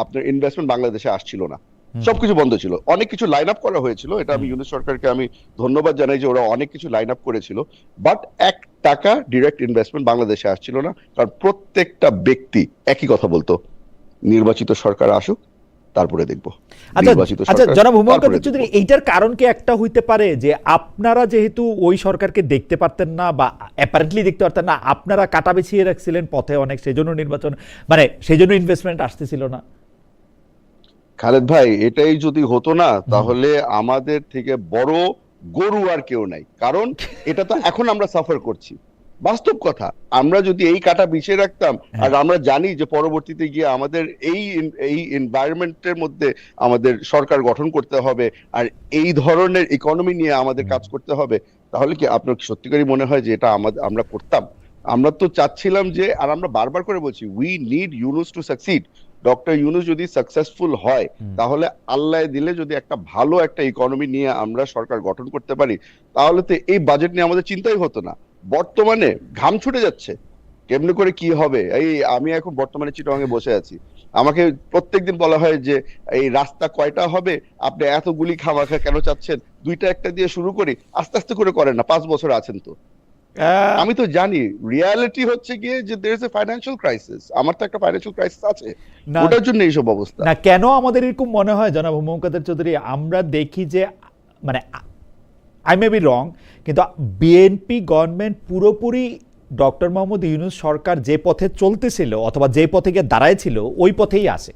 Speaker 2: আপনার ইনভেস্টমেন্ট বাংলাদেশে আসছিল না, সবকিছু বন্ধ ছিল। অনেক কিছু লাইন আপ করা হয়েছিল, এটা আমি ইউনূস সরকারকে আমি ধন্যবাদ জানাই যে ওরা অনেক কিছু লাইন আপ করেছিল, বাট 1 টাকা ডিরেক্ট ইনভেস্টমেন্ট বাংলাদেশে আসছিল না। কারণ প্রত্যেকটা ব্যক্তি একই কথা বলতো, নির্বাচিত সরকার আসুক, তারপরে দেখব
Speaker 1: আচ্ছা
Speaker 2: নির্বাচিত
Speaker 1: আচ্ছা
Speaker 2: সরকার,
Speaker 1: জনাব হুমায়ুন
Speaker 2: তারপরে
Speaker 1: কবির চৌধুরী,
Speaker 2: দেখব।
Speaker 1: এইটার কারণ কি একটা হইতে পারে যে আপনারা যেহেতু ওই সরকারকে দেখতে পারতেন না বা অ্যাপারেন্টলি দেখতে পারতেন না, আপনারা কাটা বেছিয়ে রাখছিলেন পথে অনেক, সেই জন্য নির্বাচন মানে সেই জন্য ইনভেস্টমেন্ট আসতেছিল না?
Speaker 2: খালেদ ভাই, এটাই যদি হতো না তাহলে আমাদের থেকে বড় গরু আর কেউ নাই, কারণ এটা তো এখন আমরা সাফার করছি। বাস্তব কথা, আমরা যদি এই কাটা বিছিয়ে রাখতাম, আর আমরা জানি যে পরবর্তীতে গিয়ে আমাদের এই এনভায়রনমেন্টের মধ্যে আমাদের সরকার গঠন করতে হবে আর এই ধরনের ইকোনমি নিয়ে আমাদের কাজ করতে হবে, তাহলে কি আপনার সত্যিকারই মনে হয় যে এটা আমরা করতাম? আমরা তো চাচ্ছিলাম যে, আর আমরা বারবার করে বলছি, we need Yunus to succeed. Doctor Yunus যদি সাকসেসফুল হয়, তাহলে আল্লাহ দিলে যদি একটা ভালো একটা ইকোনমি নিয়ে আমরা সরকার গঠন করতে পারি, তাহলে তো এই বাজেট নিয়ে আমাদের চিন্তাই হতো না। বর্তমানে ঘাম ছুটে যাচ্ছে কেমনে করে কি হবে। এই আমি এখন বর্তমানে চিটাগাঙে বসে আছি, আমাকে প্রত্যেকদিন বলা হয় যে এই রাস্তা কয়টা হবে, আপনি এতগুলি খামাখা কেন চাচ্ছেন, দুইটা একটা দিয়ে শুরু করি, আস্তে আস্তে করে করেন না, 5 বছর আছেন তো। আমি তো জানি রিয়ালিটি হচ্ছে গিয়ে যে there is a financial crisis, আমার তো একটা ফাইন্যান্সিয়াল ক্রাইসিস আছে,
Speaker 1: না
Speaker 2: ওটার জন্য এইসব অবস্থা।
Speaker 1: না, কেন আমাদের এরকম মনে হয় জনাব হুমায়ুন কবির চৌধুরী? আমরা দেখি যে মানে আই মে বি রং, কিন্তু বিএনপি গভর্নমেন্ট পুরোপুরি ডক্টর মোহাম্মদ ইউনূস সরকার যে পথে চলতেছিল অথবা যে পথে গিয়ে দাঁড়ায়ছিল ওই পথেই আসে।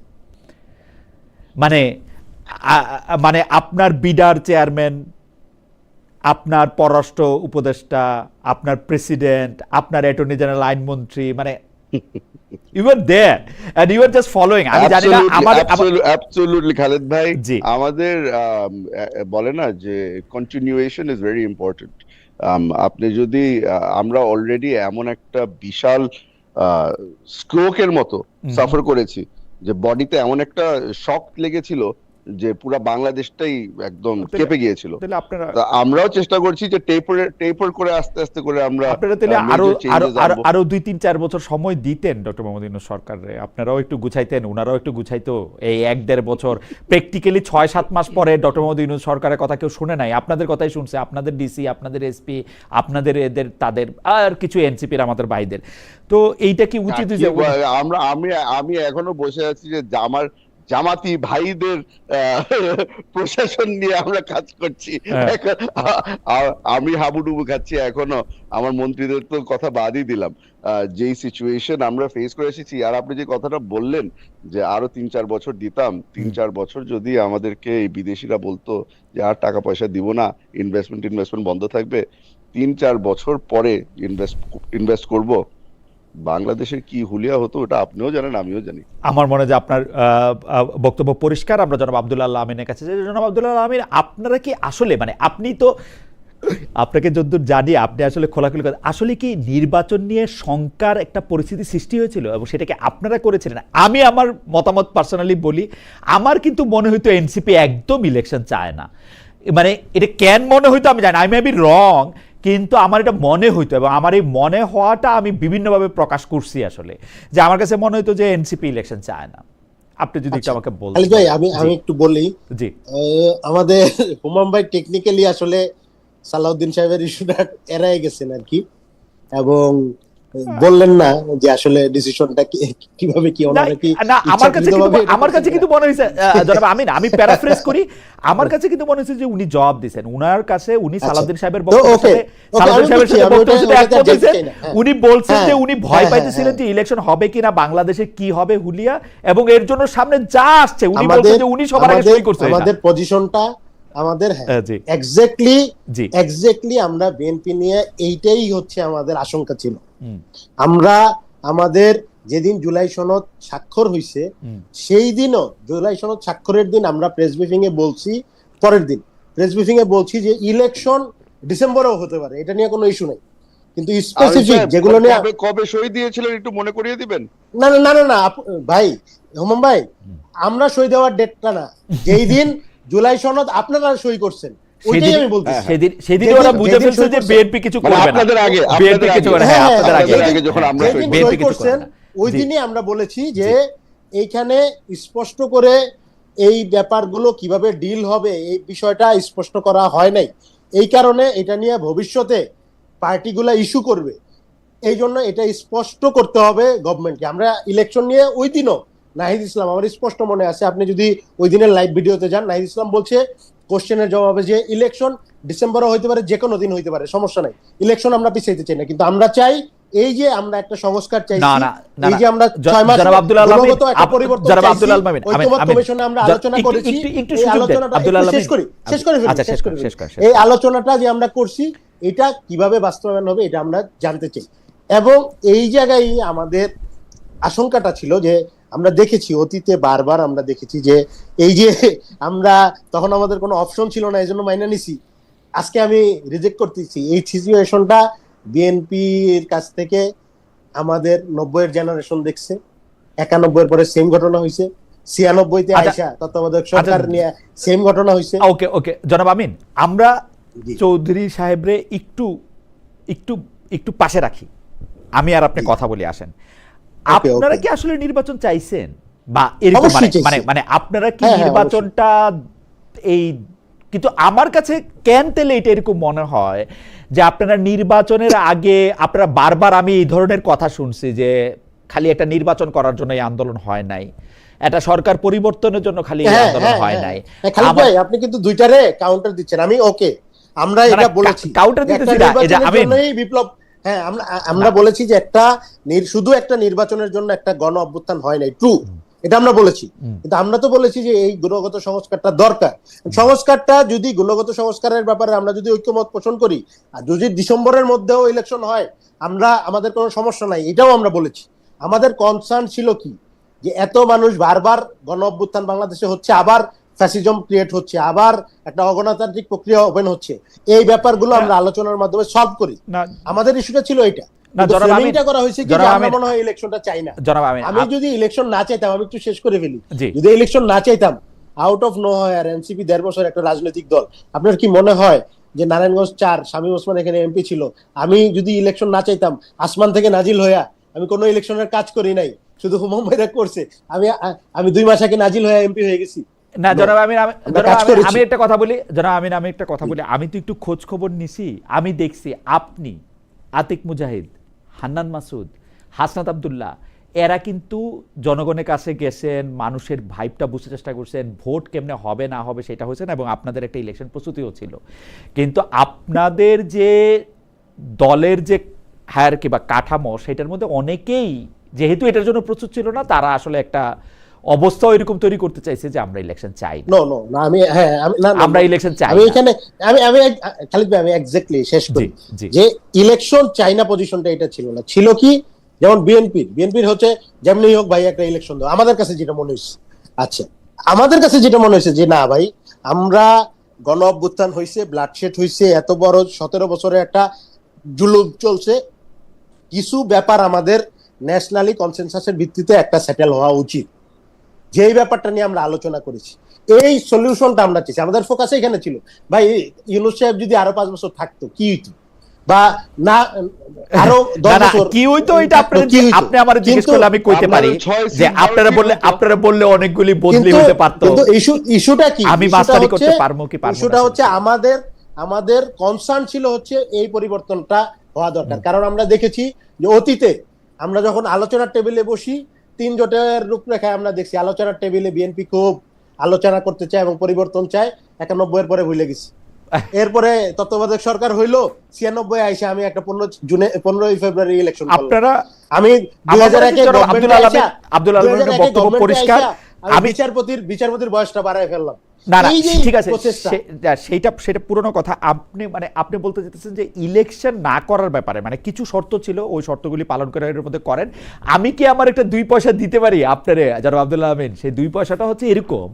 Speaker 1: মানে মানে আপনার বিডার চেয়ারম্যান, আপনার পররাষ্ট্র উপদেষ্টা, আপনার প্রেসিডেন্ট, আপনার অ্যাটর্নি জেনারেল, আইনমন্ত্রী, মানে you are there and you are just following. আমি জানি না
Speaker 2: অ্যাবসলিউটলি খালেদ ভাই,
Speaker 1: জি
Speaker 2: আমাদের বলে না যে কন্টিনিউয়েশন ইজ ভেরি ইম্পর্টেন্ট। আপনি যদি আমরা অলরেডি এমন একটা বিশাল স্ট্রোকের মতো সাফার করেছি যে বডিতে এমন একটা শক লেগেছিল যে পুরো বাংলাদেশটাই একদম কেঁপে গিয়েছিল।
Speaker 1: তাহলে আপনারা
Speaker 2: আমরাও চেষ্টা করছি যে টেপার করে আস্তে আস্তে করে আমরা
Speaker 1: আপনারা তাহলে আরো 2-3-4 বছর সময় দিতেন ডক্টর মোহাম্মদ ইউনূস সরকারে, আপনারাও একটু গুছাইতেন, ওনারাও একটু গুছাইতো। এই 1-1.5 বছর প্র্যাকটিক্যালি 6-7 মাস পরে ডক্টর মোহাম্মদ ইউনূস সরকারের কথা কেউ শুনে নাই, আপনাদের কথাই শুনছে, আপনাদের ডিসি, আপনাদের এসপি, আপনাদের এদের তাদের আর কিছু এনসিপির আমাদের ভাইদের। তো এইটা কি উচিত?
Speaker 2: আমি এখনো বসে আছি যে আমার জামাতি ভাইদের প্রশাসন নিয়ে আমরা কাজ করছি, আমি হাবুডুবু খাচ্ছি এখনো। আমার মন্ত্রীদের তো কথা বাদই দিলাম, যেই সিচুয়েশন আমরা ফেস করে এসেছি। আর আপনি যে কথাটা বললেন যে আরো 3-4 বছর দিতাম, 3-4 বছর যদি আমাদেরকে এই বিদেশিরা বলতো যে আর টাকা পয়সা দিব না, ইনভেস্টমেন্ট বন্ধ থাকবে, 3-4 বছর পরে ইনভেস্ট করব, বাংলাদেশের কি হুলিয়া হতো ওটা আপনিও জানেন, আমিও জানি।
Speaker 1: আমার মনে হয় যে আপনার বক্তব্য পরিষ্কার। আমরা জনাব আব্দুল্লাহ আল আমিনের কাছে, জনাব আব্দুল্লাহ আল আমিন, আপনারা কি আসলে মানে আপনি তো আপনাকে যতদূর জানি আপনি আসলে খোলাখুলি কথা, আসলে কি নির্বাচন নিয়ে শঙ্কার একটা পরিস্থিতি সৃষ্টি হয়েছিল এবং সেটাকে আপনারা করেছিলেন? আমি আমার মতামত পার্সোনালি বলি, আমার কিন্তু মনে হইতো এনসিপি একদম ইলেকশন চায় না। মানে এটা কেন মনে হইতো আমি জানি, আই মে বি রং, কিন্তু আমার এটা মনে হইতো এবং আমার এই মনে হওয়াটা আমি বিভিন্নভাবে প্রকাশ করছি আসলে, যে আমার কাছে মনে হইতো যে এনসিপি ইলেকশন চায় না। আপনি যদি একটু আমাকে বলতেন।
Speaker 3: খালিদ ভাই, আমি একটু বলি।
Speaker 1: জি,
Speaker 3: আমাদের হুমায়ুন ভাই টেকনিক্যালি আসলে সালাউদ্দিন সাহেবের ইস্যুটা এড়াই গেছেন আর কি, এবং বললেন না যে আসলে ডিসিশনটা কিভাবে কি ওনারা কি
Speaker 1: না। আমার কাছে কিন্তু মনে হয়েছে জনাব আমিন, আমি প্যারাফ্রেজ করি, আমার কাছে কিন্তু মনে হয়েছে যে উনি জবাব দিয়েছেন, উনার কাছে উনি সালাউদ্দিন সাহেবের বক্তব্যের সাথে একমত হয়েছেন। উনি বলছেন যে উনি ভয় পাইতেছিলেন যে ইলেকশন হবে কিনা, বাংলাদেশে কি হবে হুলিয়া, এবং এর জন্য সামনে যা আসছে উনি বলছেন যে উনি সবার আগে সই করছেন।
Speaker 3: আমাদের পজিশনটা আমাদের এক্স্যাক্টলি আমরা বিএনপি নিয়ে এইটাই হচ্ছে আমাদের আশঙ্কা ছিল। আমরা আমাদের যেদিন জুলাই সনদ স্বাক্ষর হয়েছে সেই দিনও, জুলাই সনদ স্বাক্ষরের দিন আমরা প্রেস ব্রিফিং এ বলছি, পরের দিন প্রেস ব্রিফিং এ বলছি যে ইলেকশন ডিসেম্বরেও হতে পারে, এটা নিয়ে কোনো ইস্যু নাই, কিন্তু স্পেসিফিক যেগুলো নিয়ে
Speaker 2: কবে সই দিয়েছিলেন একটু মনে করিয়ে দিবেন।
Speaker 3: না না না না ভাই, হুমায়ুন ভাই, আমরা সই দেওয়ার ডেটটা না, যেই দিন জুলাই সনদ আপনারা সই করছেন ওইটাই আমি বলতেছি।
Speaker 1: সেদিন ওরা বুঝে ফেলছে যে বিএনপি কিছু করবে না,
Speaker 2: আপনাদের আগে,
Speaker 1: বিএনপি কিছু করে, হ্যাঁ আপনাদের আগে
Speaker 2: যখন আমরা
Speaker 3: সই করছেন ওই দিনই আমরা বলেছি যে এইখানে স্পষ্ট করে এই ব্যাপারগুলো কিভাবে ডিল হবে এই বিষয়টা স্পষ্ট করা হয় নাই, এই কারণে এটা নিয়ে ভবিষ্যতে পার্টিগুলা ইস্যু করবে, এই জন্য এটা স্পষ্ট করতে হবে গভর্নমেন্টকে। আমরা ইলেকশন নিয়ে ওই দিনও নাহিদ ইসলাম, আমার স্পষ্ট মনে আছে, আপনি যদি ওই দিনের লাইভ ভিডিওতে যান, নাহিদ ইসলাম বলছে কোশ্চেনের জবাবে যে ইলেকশন ডিসেম্বরে হইতে পারে, যে কোনো দিন হইতে পারে, সমস্যা নাই, ইলেকশন আমরা পিছাইতে চাই না, কিন্তু আমরা চাই এই যে আমরা একটা সংস্কার চাইছি, এই যে আমরা 6 মাস গুণগত একটা পরিবর্তন চাইছি, ঐকমত্য কমিশনে আমরা আলোচনা করেছি, এই আলোচনাটা শেষ করে ফেলি। এই আলোচনাটা যে আমরা করছি এটা কিভাবে বাস্তবায়ন হবে এটা আমরা জানতে চাই। এবং এই জায়গায় আমাদের আশঙ্কাটা ছিল যে আমরা দেখেছি অতীতে বারবার আমরা দেখেছি যে এই যে আমরা তখন আমাদের কোনো অপশন ছিল না, এই জন্য মাইনা নিছি, আজকে আমি রিজেক্ট করতেছি। এই সিচুয়েশনটা বিএনপির কাছ থেকে আমাদের 90-এর জেনারেশন দেখছে, 91-এর পরে সেম ঘটনা হয়েছে, 96-তে আইসা তত্ত্বাবধায়ক সরকার নিয়ে সেম ঘটনা হয়েছে।
Speaker 1: ওকে ওকে জনাব আমিন, আমরা চৌধুরী সাহেবরে একটু একটু একটু পাশে রাখি, আমি আর আপনি কথা বলি আসেন। আপনারা কি আসলে নির্বাচন চাইছেন বা এরকম মানে মানে আপনারা কি নির্বাচনটা এই, কিন্তু আমার কাছে কেন তেলে এটা এরকম মনে হয় যে আপনারা নির্বাচনের আগে আপনারা বারবার, আমি এই ধরনের কথা শুনছি যে খালি একটা নির্বাচন করার জন্য এই আন্দোলন হয় নাই, এটা সরকার পরিবর্তনের জন্য খালি এই আন্দোলন হয় নাই।
Speaker 3: খালিদ ভাই আপনি কিন্তু দুইটারে কাউন্টার দিচ্ছেন, আমি ওকে আমরা এটা বলেছি
Speaker 1: কাউন্টার দিতেছি না, এই যে আমি
Speaker 3: বিপ্লব, হ্যাঁ আমরা বলেছি যে একটা শুধু একটা নির্বাচনের জন্য একটা গণ অভ্যুত্থান হয় নাই, ট্রু, এটা আমরা বলেছি, কিন্তু আমরা তো বলেছি যে এই গুণগত সংস্কারটা দরকার। সংস্কারটা যদি গুণগত সংস্কারের ব্যাপারে আমরা যদি ঐক্যমত পোষণ করি, আর যদি ডিসেম্বরের মধ্যেও ইলেকশন হয় আমাদের কোনো সমস্যা নাই, এটাও আমরা বলেছি। আমাদের কনসার্ন ছিল কি যে এত মানুষ বারবার গণ অভ্যুত্থান বাংলাদেশে হচ্ছে, আবার ফ্যাসিজম ক্রিয়েট হচ্ছে, আবার একটা অগণতান্ত্রিক প্রক্রিয়া ওপেন হচ্ছে, এই ব্যাপারগুলো আমরা আলোচনার মাধ্যমে সলভ করি। আমাদের ইস্যুটা ছিল এটা, আমি যদি ইলেকশন না চাইতাম, আমি একটু শেষ করে ফেলি, যদি ইলেকশন না চাইতাম, out of know where NCP 1.5 বছর একটা রাজনৈতিক দল, আপনার কি মনে হয় যে নারায়ণগঞ্জ 4 শামীম ওসমান এখানে এমপি ছিল, আমি যদি ইলেকশন না চাইতাম, আসমান থেকে নাজিল হইয়া, আমি কোনো ইলেকশনের কাজ করি নাই, শুধু মুম্বাইরা করছে, আমি 2 মাস আগে নাজিল হয়ে এমপি হয়ে গেছি
Speaker 1: না। জনাব আমিন, আমি একটা কথা বলি, জনাব আমিন আমি একটা কথা বলি, আমি তো একটু খোঁজ খবর নিছি, আমি দেখছি আপনি, আতিক মুজাহিদ, হান্নান মাসুদ, হাসনাত আব্দুল্লাহ, এরা কিন্তু জনগণের কাছে গেছেন, মানুষের ভাইবটা বুঝতে চেষ্টা করছেন, ভোট কেমনে হবে না হবে সেটা হয়েছে না, এবং আপনাদের একটা ইলেকশন প্রস্তুতিও ছিল। কিন্তু আপনাদের যে দলের যে হায়ারার্কি বা কাঠামো, সেটার মধ্যে অনেকেই যেহেতু এটার জন্য প্রস্তুত ছিল না, তারা আসলে একটা অবস্থা এরকম তৈরি করতে চাইছে যে আমরা ইলেকশন চাই না। আমরা ইলেকশন চাই
Speaker 3: আমি এখানে আমি খালিদ ভাই আমি এক্স্যাক্টলি শেষ করি যে ইলেকশন চাই না পজিশনটা এটা ছিল না, ছিল কি, যেমন বিএনপির হচ্ছে যেমনি হোক ভাই একটা ইলেকশন দাও, আমাদের কাছে যেটা মনে হয়েছে, আচ্ছা আমাদের কাছে যেটা মনে হয়েছে যে না ভাই, আমরা গণ অভ্যুত্থান হয়েছে, ব্লাডশেড হয়েছে, এত বড় 17 বছরের একটা জুলুম চলছে, কিছু ব্যাপার আমাদের ন্যাশনালি কনসেনসাসের ভিত্তিতে একটা সেটেল হওয়া উচিত, যেই ব্যাপারটা নিয়ে আমরা আলোচনা করেছি, এই সলিউশনটা আমরা চাইছি, আমাদের ফোকাস এখানে ছিল। ভাই ইউনূস সাহেব যদি আরো 5 বছর থাকতো কি হইতো, বা না আরো 10 বছর
Speaker 1: কি হইতো, এটা আপনি আমারে জিজ্ঞেস করলে আমি কইতে পারি যে আপনারা বললে অনেকগুলি বদলি হতে পারতো,
Speaker 3: কিন্তু ইস্যুটা কি,
Speaker 1: আমি মাস্টারি করতে পারবো কি পারবো না,
Speaker 3: ইস্যুটা হচ্ছে আমাদের কনসার্ন ছিল হচ্ছে এই পরিবর্তনটা হওয়া দরকার। কারণ আমরা দেখেছি যে অতীতে আমরা যখন আলোচনার টেবিলে বসি, 3 জোটের রূপরেখায় আমরা দেখছি আলোচনার টেবিলে বিএনপি খুব আলোচনা করতে চায় এবং পরিবর্তন চায়, 91-এর পরে ভুলে গেছি, এরপরে তত্ত্বাবধায়ক সরকার হইলো, 96 আইসা আমি একটা 15 ফেব্রুয়ারি ইলেকশন,
Speaker 1: আপনারা
Speaker 3: আমি 2001
Speaker 1: আব্দুল আলমের বক্তব্য পরিষ্কার,
Speaker 3: আমি বিচারপতির বয়সটা বাড়ায় ফেললাম।
Speaker 1: না ঠিক আছে, সেটা পুরনো কথা। আপনি বলতে চাইতেছেন যে ইলেকশন না করার ব্যাপারে মানে কিছু শর্ত ছিল, ওই শর্তগুলি পালন করে এর মধ্যে করেন। আমি কি আমার একটা 2 পয়সা দিতে পারি আপনারে যারা আব্দুল আমিন, সেই 2 পয়সাটা হচ্ছে এরকম,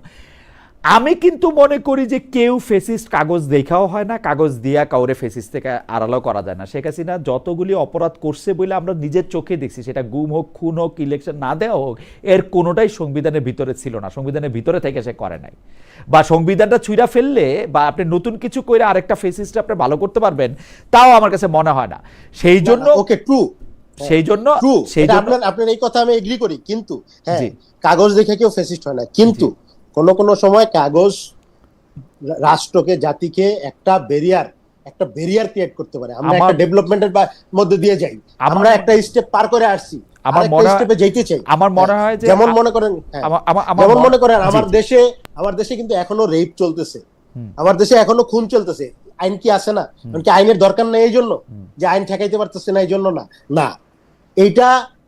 Speaker 1: আমি কিন্তু মনে করি যে কেউ ফেসিস্ট কাগজ দেখাও হয় না, কাগজ দিয়া কাউরে ফেসিস্ট থেকে আড়ালও করা যায় না। শেখ হাসিনা যতগুলি অপরাধ করছে বলে আমরা নিজের চোখে দেখছি, সেটা গুম হোক, খুন হোক, ইলেকশন না দেওয়া হোক, এর কোনোটাই সংবিধানের ভিতরে ছিল না, সংবিধানের ভিতরে থেকে সে করে নাই। বা সংবিধানটা ছুঁড়া ফেললে বা আপনি নতুন কিছু করে আরেকটা ফেসিস্ট আপনি ভালো করতে পারবেন, তাও আমার কাছে মনে হয় না। সেই জন্য
Speaker 3: ওকে ট্রু,
Speaker 1: সেই জন্য
Speaker 3: আপনার এই কথা আমি এগ্রি করি, কিন্তু হ্যাঁ কাগজ দেখে কেউ ফেসিস্ট হয় না, কিন্তু কোন সময় কাগজ রাষ্ট্রকে, জাতিকে একটা ব্যারিয়ার ক্রিয়েট করতে পারে। আমরা একটা ডেভেলপমেন্টের মধ্যে দিয়ে যাই, আমরা একটা স্টেপ পার করে আসছি,
Speaker 1: আমার
Speaker 3: আরেকটা
Speaker 1: মনে হয়
Speaker 3: স্টেপে যেতে চাই।
Speaker 1: আমার মনে হয় যে
Speaker 3: যেমন মনে করেন, হ্যাঁ, যেমন মনে করেন আমার দেশে কিন্তু এখনো রেপ চলতেছে, আমার দেশে এখনো খুন চলতেছে। আইন কি আছে না? কি আইনের দরকার নেই এই জন্য যে আইন ঠেকাইতে পারতেছে না এই জন্য না, না, এইটা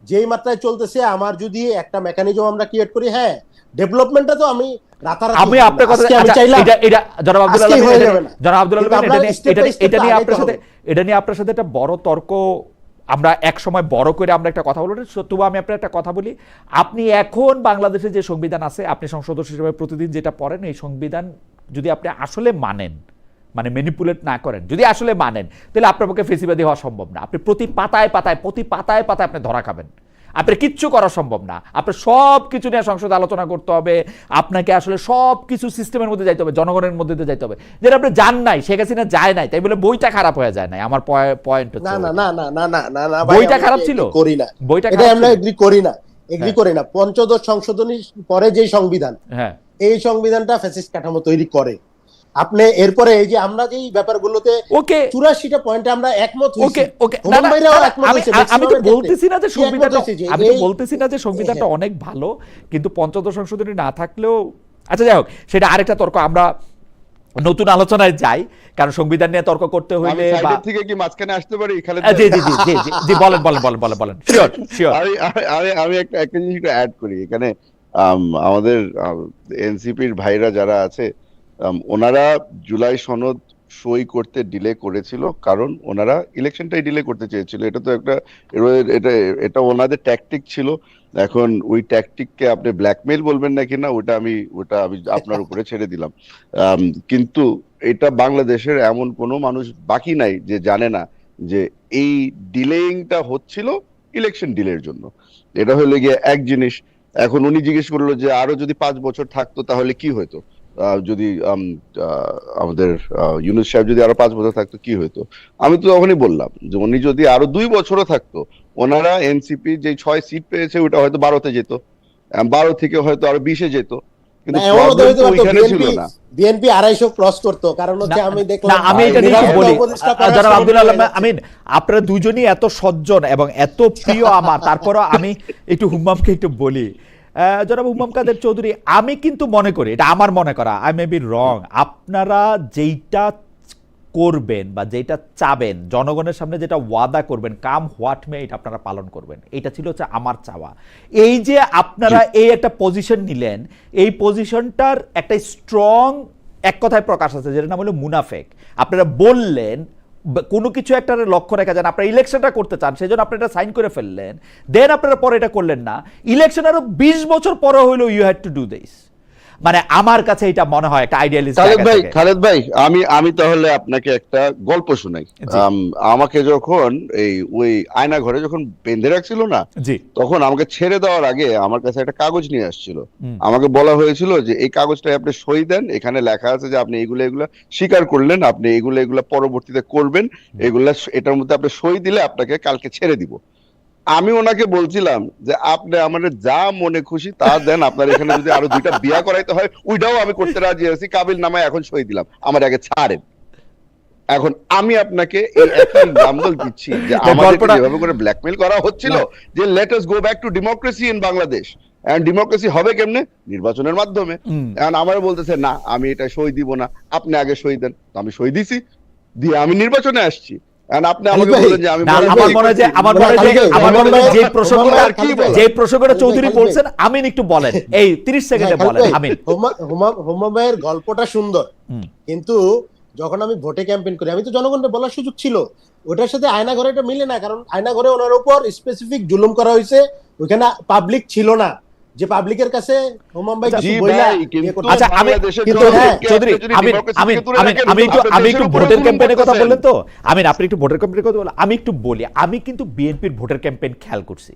Speaker 3: যেই মাত্রায় চলতেছে, আমার যদি একটা মেকানিজম আমরা ক্রিয়েট করি, হ্যাঁ, ডেভেলপমেন্টটা তো আমি রাতারাতি,
Speaker 1: আমি আপনার কথা
Speaker 3: আমি চাইলাম
Speaker 1: এটা জনাব আব্দুল
Speaker 3: আজকেই হয়ে
Speaker 1: আলম,
Speaker 3: যাবে না।
Speaker 1: জনাব আব্দুল আলম,
Speaker 3: কিন্তু আমরা step by step
Speaker 1: এটা নিয়ে
Speaker 3: আগাইতে হবে।
Speaker 1: এটা নিয়ে আপনার সাথে একটা বড় তর্ক আমরা এক সময় বড় করে আমরা একটা কথা বলবো। তবু আমি আপনার একটা কথা বলি, আপনি এখন বাংলাদেশে যে সংবিধান আছে, আপনি সংসদ সদস্য হিসেবে প্রতিদিন যেটা পড়েন, এই সংবিধান যদি আপনি আসলে মানেন, মানে ম্যানিপুলেট না করেন, যদি আসলে মানেন, তাহলে আপনার পক্ষে ফেসিবাদী হওয়া সম্ভব না। আপনি প্রতি পাতায় পাতায় আপনি ধরা খাবেন, আপনার কিচ্ছু করা সম্ভব না। আপনার সব কিছু নিয়ে সংসদে আলোচনা করতে হবে, আপনাকে আসলে সব কিছু সিস্টেমের মধ্যে যাইতে হবে, জনগণের মধ্যে দিয়ে যাইতে হবে, যেটা আপনি জান নাই, শেখ হাসিনা যায় নাই, তাই বলে বইটা খারাপ হয়ে যায় নাই। আমার পয়েন্ট হচ্ছে
Speaker 3: না না না না না না না না ভাই,
Speaker 1: বইটা
Speaker 3: আমি
Speaker 1: খারাপ
Speaker 3: এগ্রি
Speaker 1: ছিল,
Speaker 3: করি না,
Speaker 1: বইটা
Speaker 3: এটা
Speaker 1: খারাপ
Speaker 3: আমরা
Speaker 1: ছিল।
Speaker 3: এগ্রি করি না। পঞ্চদশ সংশোধনীর পরে যে সংবিধান,
Speaker 1: হ্যাঁ,
Speaker 3: এই সংবিধানটা ফ্যাসিস্ট কাঠামো তৈরি করে। আপনি এরপরে এই যে আমরা যেই ব্যাপারগুলোতে
Speaker 1: ওকে
Speaker 3: 84টা পয়েন্টে আমরা একমত হইছি,
Speaker 1: ওকে ওকে,
Speaker 3: হুমায়ুন ভাইরাও একমত হইছে,
Speaker 1: আমি তো
Speaker 3: maximum
Speaker 1: বলতেছি না যে
Speaker 3: ক্ষেত্রে। কি একমত
Speaker 1: সংবিধানটা,
Speaker 3: হইছে যে
Speaker 1: আমি তো
Speaker 3: এই-
Speaker 1: বলতেছি না যে সংবিধানটা অনেক ভালো, কিন্তু পঞ্চদশ সংশোধনী না থাকলেও, আচ্ছা যাই হোক, সেটা আরেকটা তর্ক, আমরা নতুন আলোচনায় যাই, কারণ সংবিধান নিয়ে তর্ক করতে
Speaker 2: আমি
Speaker 1: হইলে
Speaker 2: সাইডের থেকে কি মাঝখানে আসতে পারি খালেদ
Speaker 1: জি
Speaker 2: ভাই?
Speaker 1: জি জি জি জি জি, বলেন, শিওর শিওর।
Speaker 2: আমি একটা জিনিস অ্যাড করি এখানে। আমাদের এনসিপির ভাইরা যারা আছে, ওনারা জুলাই সনদ সই করতে ডিলে করেছিল, কারণ ওনারা ইলেকশনটাই ডিলে করতে চেয়েছিল। এটা তো একটা এটা এটা ওনাদের ট্যাকটিক ছিল। এখন ওই ট্যাকটিককে আপনি ব্ল্যাকমেইল বলবেন না কিনা, ওটা আমি আপনার উপরে ছেড়ে দিলাম। কিন্তু এটা বাংলাদেশের এমন কোনো মানুষ বাকি নাই যে জানে না যে এই ডিলেইংটা হচ্ছিল ইলেকশন ডিলের জন্য। এটা হলো গিয়ে এক জিনিস। এখন উনি জিজ্ঞেস করলো যে আরো যদি 5 বছর থাকতো তাহলে কি হতো, যদি আমাদের ইউনূস সাহেব যদি আরো 5 বছর থাকতো কি হতো। আমি তো তখনই বললাম যে উনি যদি আরো 2 বছরও থাকতো, ওনারা এনসিপি যে 6 সিট পেয়েছে ওটা হয়তো 12-তে যেত, 12 থেকে হয়তো আরো 20-এ যেত, কিন্তু
Speaker 3: না, এমনও তো
Speaker 2: প্রবলেম
Speaker 3: হইতে
Speaker 2: তো
Speaker 3: পারতো
Speaker 2: ওইখানে ছিল না।
Speaker 3: বিএনপি 250 ক্রস করতো, কারণ হচ্ছে আমি
Speaker 1: না,
Speaker 3: দেখলাম
Speaker 1: আমি এটা নিয়ে একটু
Speaker 3: নিরাপত্তা
Speaker 1: বলি,
Speaker 3: উপদেষ্টা করার
Speaker 1: জনাব
Speaker 3: সময়
Speaker 1: আব্দুল আলম
Speaker 3: হয়ে যাচ্ছে।
Speaker 1: আমিন, আপনারা দুজনই এত সজ্জন এবং এত প্রিয় আমার, তারপরও আমি একটু হুম্মামকে একটু বলি। জনাব হুম্মাম কাদের চৌধুরী, আমি কিন্তু মনে করি, এটা আমার মনে করা, আই মে বি রং, আপনারা যেইটা করবেন বা যেটা চাবেন, জনগণের সামনে যেটা ওয়াদা করবেন, কাম হোয়াট মে, এটা আপনারা পালন করবেন। এটা ছিল হচ্ছে আমার চাওয়া। এই যে আপনারা এই একটা পজিশন নিলেন, এই পজিশনটার একটা স্ট্রং এক কথায় প্রকাশ আছে, যেটা নাম হলো মুনাফেক। আপনারা বললেন কোনো কিছু একটা লক্ষ্য রেখা যান, আপনারা ইলেকশনটা করতে চান, সেই জন্য আপনারা এটা সাইন করে ফেললেন, দেন আপনারা পরে এটা করলেন না, ইলেকশন আরো 20 বছর পরে হইলো you had to do this. মানে আমার কাছে এটা মনে হয় একটা আইডিয়ালিস্ট।
Speaker 2: খালেদ ভাই, আমি তাহলে আপনাকে একটা গল্প শোনাই। আমাকে যখন ওই আয়না ঘরে যখন বেঁধে রাখছিল না,
Speaker 1: জি,
Speaker 2: তখন আমাকে ছেড়ে দেওয়ার আগে আমার কাছে একটা কাগজ নিয়ে আসছিল। আমাকে বলা হয়েছিল যে এই কাগজটায় আপনি সই দেন, এখানে লেখা আছে যে আপনি এগুলা স্বীকার করলেন, আপনি এগুলা পরবর্তীতে করবেন, এটার মধ্যে আপনি সই দিলে আপনাকে কালকে ছেড়ে দিব। আমি ওনাকে বলছিলাম যে আপনি আমাদের যা মনে খুশি তা দেন, আপনার এখানে যদি আরো 2টা বিয়া করাইতে হয় ওইটাও আমি করতে রাজি আছি, কাবিল নামায় এখন সই দিলাম, আমার আগে ছাড়েন। এখন আমি আপনাকে এই একই এক্সাম্পল দিচ্ছি যে আমাদেরকে যেভাবে করে ব্ল্যাকমেইল করা হচ্ছিল যে let us go back to democracy in Bangladesh, and democracy হবে কেমনে? নির্বাচনের মাধ্যমে। এখন আমার বলতেছে না আমি এটা সই দিব না, আপনি আগে সই দেন। তো আমি সই দিছি, দিয়ে আমি নির্বাচনে আসছি। আপনি আমাকে বলেন যে আমি
Speaker 1: যে প্রসঙ্গটা চৌধুরী বলছেন, আমিন একটু বলেন, এই 30 সেকেন্ডে বলেন। আমিন,
Speaker 3: হুমায়ুন ভাইয়ের গল্পটা সুন্দর, কিন্তু যখন আমি ভোটে ক্যাম্পেইন করি, আমি তো জনগণকে বলার সুযোগ ছিল, ওটার সাথে আয়না ঘরে এটা মিলে না, কারণ আয়না ঘরে ওনার উপর স্পেসিফিক জুলুম করা হয়েছে, ওখানে পাবলিক ছিল না, যে পাবলিকের কাছে হুমায়ুন ভাই কিছু বইলা
Speaker 1: আচ্ছা চৌধুরী আমি একটু ভোটের ক্যাম্পেইনের কথা বললেন তো, আমিন আপনি একটু ভোটের ক্যাম্পেইনের কথা বলেন, আমি একটু বলি, আমি কিন্তু বিএনপির ভোটের ক্যাম্পেইন খেয়াল করছি।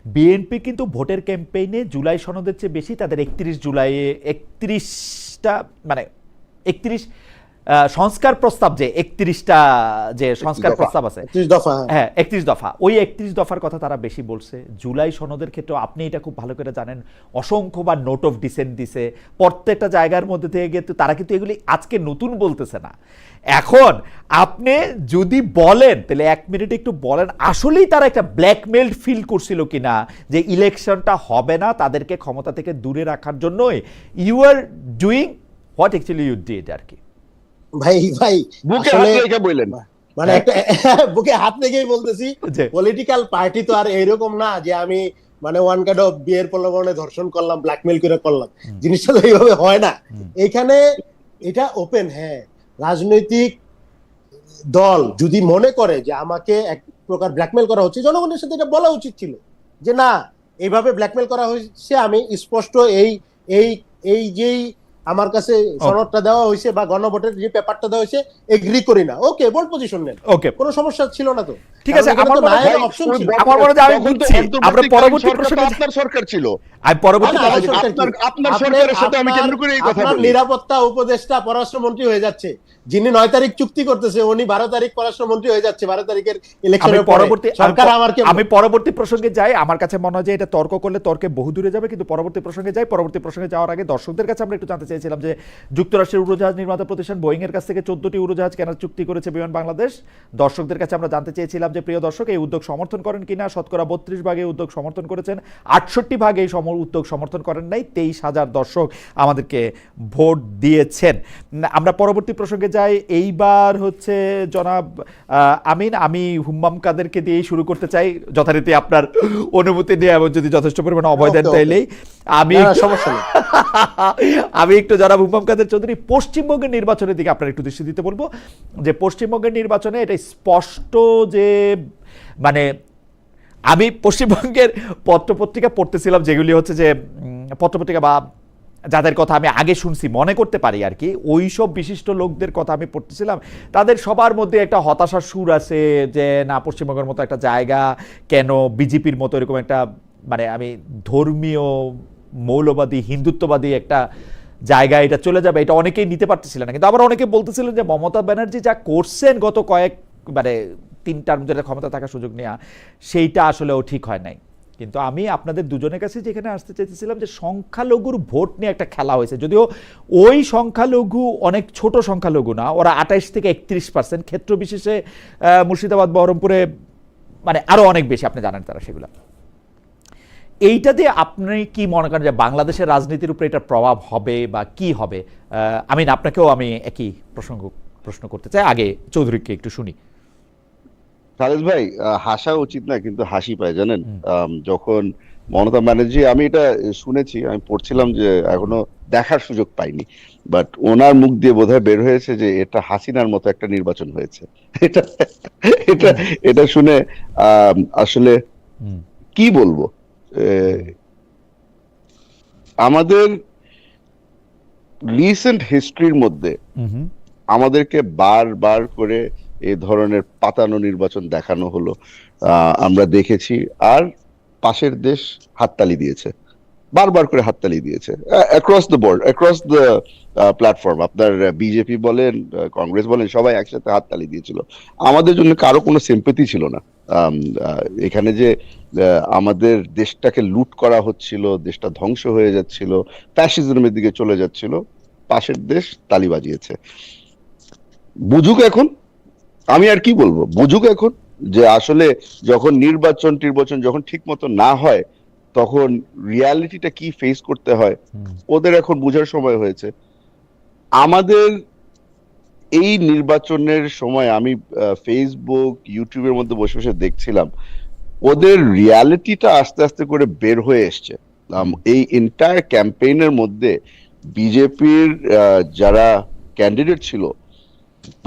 Speaker 1: বিএনপি কিন্তু ভোটের ক্যাম্পেইনে জুলাই সনদের চেয়ে বেশি তাদের 31 জুলাইয়ে 31টা মানে 31 সংস্কার প্রস্তাব যে 31টা যে সংস্কার
Speaker 2: দফা।
Speaker 1: প্রস্তাব আছে
Speaker 3: 30 দফা, হ্যাঁ।
Speaker 1: হ্যাঁ 31 দফা, ওই 31 দফার কথা তারা বেশি বলছে। জুলাই সনদের ক্ষেত্রে আপনি এটা খুব ভালো করে জানেন, অসংখ্যবার নোট অফ ডিসেন্ট দিছে প্রত্যেকটা জায়গার মধ্যে থেকে, কিন্তু তারা কিন্তু এগুলি আজকে নতুন বলতেছে না। এখন আপনি যদি বলেন তাহলে 1 মিনিট একটু বলেন আসলেই তারা একটা ব্ল্যাকমেইলড ফিল করছিল কিনা যে ইলেকশনটা হবে না, তাদেরকে ক্ষমতা থেকে দূরে রাখার জন্যই you are doing what actually you did আর কি।
Speaker 3: ভাই
Speaker 2: বুকে
Speaker 3: আসলে
Speaker 2: হাত রেখে বললেন।
Speaker 3: মানে একটা বুকে হাত লেগেই বলতেছি,
Speaker 1: যে
Speaker 3: পলিটিক্যাল পার্টি তো আর এরকম না যে আমি মানে ওয়ান কাইন্ড অফ বিয়ের প্রলোভনে ধর্ষণ করলাম, ব্ল্যাকমেল করে করলাম, জিনিসটা তো এইভাবে হয় না। এখানে এটা ওপেন, হ্যাঁ, রাজনৈতিক দল যদি মনে করে যে আমাকে এক প্রকার ব্ল্যাকমেল করা হচ্ছে, জনগণের সাথে এটা বলা উচিত ছিল যে না, এইভাবে ব্ল্যাকমেল করা হয়েছে, আমি স্পষ্ট এই এই এই যেই আমার কাছে সনদটা দেওয়া হয়েছে বা গণভোটের যে পেপারটা দেওয়া হয়েছে এগ্রি করি না, ওকে, বোল্ড পজিশন নেন,
Speaker 1: ওকে
Speaker 3: কোনো সমস্যা ছিল না তো।
Speaker 1: ঠিক আছে,
Speaker 3: কারণ এখানে
Speaker 1: আমার
Speaker 3: তো
Speaker 1: মনে হয়
Speaker 3: নায়ের অপশন ছিল।
Speaker 1: আমার মনে হয় আমি
Speaker 2: তখন তো
Speaker 1: বুঝছি, আমরা পরবর্তী
Speaker 2: সরকার তো
Speaker 1: প্রসঙ্গে
Speaker 2: আপনার সরকার ছিল।
Speaker 1: আমি পরবর্তী
Speaker 3: না, না,
Speaker 1: প্রসঙ্গে-
Speaker 3: সরকার কি?
Speaker 2: আপনার সরকারের সাথে আমি কেন্দ্র করে এই কথা
Speaker 3: আপনার
Speaker 2: বলি।
Speaker 3: নিরাপত্তা উপদেষ্টা পররাষ্ট্রমন্ত্রী হয়ে যাচ্ছে, যিনি 9 তারিখ চুক্তি করতেছে উনি 12 তারিখ পররাষ্ট্রমন্ত্রী হয়ে যাচ্ছে, 12 তারিখের
Speaker 1: আমি
Speaker 3: ইলেকশনের
Speaker 1: পরবর্তী
Speaker 3: সরকার আমার কি
Speaker 1: আমি পরবর্তী প্রসঙ্গে যাই। আমার কাছে মনে হয় যে এটা তর্ক করলে তর্কে বহু দূরে যাবে, কিন্তু পরবর্তী প্রসঙ্গে যাই। পরবর্তী প্রসঙ্গে যাওয়ার আগে দর্শকদের কাছে আমরা একটু জানতে চাইছিলাম যে যুক্তরাষ্ট্রের উড়োজাহাজ নির্মাতা প্রতিষ্ঠান বোয়িং এর কাছ থেকে 14টি উড়োজাহাজ কেনার চুক্তি করেছে বিমান বাংলাদেশ। দর্শকদের কাছে আমরা জানতে চেয়েছিলাম যে প্রিয় দর্শক, এই উদ্যোগ সমর্থন করেন কিনা। শতকরা 32 ভাগ এই উদ্যোগ সমর্থন করেছেন, 68 ভাগ এই উদ্যোগ সমর্থন করেন নাই। 23,000 দর্শক আমাদেরকে ভোট দিয়েছেন। আমরা পরবর্তী প্রসঙ্গে যাই। এইবার হচ্ছে জনাব আমিন, আমি হুম্মাম কাদেরকে দিয়েই শুরু করতে চাই, যথারীতি আপনার অনুমতি নিয়ে, এবং যদি যথেষ্ট পরিমাণে অভয় দেন
Speaker 3: Okay, okay.
Speaker 1: তাইলেই আমি
Speaker 3: না, না, সমস্যা নেই।
Speaker 1: আমি একটু জনাব হুম্মাম কাদের চৌধুরী পশ্চিমবঙ্গের নির্বাচনের দিকে আপনার একটু দৃষ্টি দিতে বলবো, যে পশ্চিমবঙ্গের নির্বাচনে এটা স্পষ্ট যে মানে আমি পশ্চিমবঙ্গের পত্রপত্রিকা পড়তেছিলাম, যেগুলি হচ্ছে যে পত্রপত্রিকা বা যাদের কথা আমি আগে শুনছি মনে করতে পারি আর কি, ওই সব বিশিষ্ট লোকদের কথা আমি পড়তেছিলাম, তাদের সবার মধ্যে একটা হতাশার সুর আছে যে না, পশ্চিমবঙ্গের মতো একটা জায়গা কেন বিজেপির মতো এরকম একটা, মানে আমি ধর্মীয় মৌলবাদী হিন্দুত্ববাদী একটা জায়গা এটা চলে যাবে, এটা অনেকেই নিতে পারতেছিলেন না। কিন্তু আবার অনেকে বলতেছিলেন যে মমতা ব্যানার্জি যা করছেন গত কয়েক মানে 3 টার্ম ধরে ক্ষমতা থাকার সুযোগ নেওয়া, সেইটা আসলেও ঠিক হয় নাই। কিন্তু আমি আপনাদের দুজনের কাছে যেখানে আসতে চাইতেছিলাম যে সংখ্যালঘুর ভোট নিয়ে একটা খেলা হয়েছে, যদিও ওই সংখ্যালঘু অনেক ছোট সংখ্যালঘু না, ওরা 28 থেকে 31%, ক্ষেত্র বিশেষে মুর্শিদাবাদ বহরমপুরে মানে আরো অনেক বেশি, আপনি জানেন তারা সেগুলো। এইটা দিয়ে আপনি কি মনে করেন যে বাংলাদেশের রাজনীতির উপরে এটার প্রভাব হবে বা কি হবে? আমিন, আপনাকেও আমি একই প্রশ্ন করতে চাই, আগে চৌধুরীকে একটু শুনি।
Speaker 2: খালেদ ভাই, হাসা উচিত না কিন্তু হাসি পায় জানেন। যখন মমতা ব্যানার্জি, আমি এটা শুনেছি, আমি পড়ছিলাম যে এখনো দেখার সুযোগ পাইনি, বাট ওনার মুখ দিয়ে বোধহয় বের হয়েছে যে এটা হাসিনার মতো একটা নির্বাচন হয়েছে। এটা এটা এটা শুনে আসলে কি বলবো, আমাদের রিসেন্ট হিস্ট্রির মধ্যে আমাদেরকে বারবার করে এই ধরনের পাতানো নির্বাচন দেখানো হলো, আমরা দেখেছি, আর পাশের দেশ হাততালি দিয়েছে, বারবার করে হাততালি দিয়েছে across the board, across the platform. আপনার বিজেপি বলেন, কংগ্রেস বলেন, সবাই একসাথে হাততালি দিয়েছিল। আমাদের জন্য কারো কোনো সিম্পেথি ছিল না। এখানে যে আমাদের দেশটাকে লুট করা হচ্ছিল, দেশটা ধ্বংস হয়ে যাচ্ছিল, ফ্যাসিজমের দিকে চলে যাচ্ছিল, পাশের দেশ তালি বাজিয়েছে। বুঝুক এখন, আমি আর কি বলবো, বুঝুক এখন যে আসলে যখন নির্বাচন যখন ঠিক মতো না হয় তখন রিয়ালিটিটা কি ফেস করতে হয়, ওদের এখন বোঝার সময় হয়েছে। আমাদের এই নির্বাচনের সময় আমি ফেসবুক ইউটিউবের মধ্যে বসে বসে দেখছিলাম, ওদের রিয়ালিটিটা আস্তে আস্তে করে বের হয়ে এসছে। এই এন্টায়ার ক্যাম্পেইনের মধ্যে বিজেপির যারা ক্যান্ডিডেট ছিল,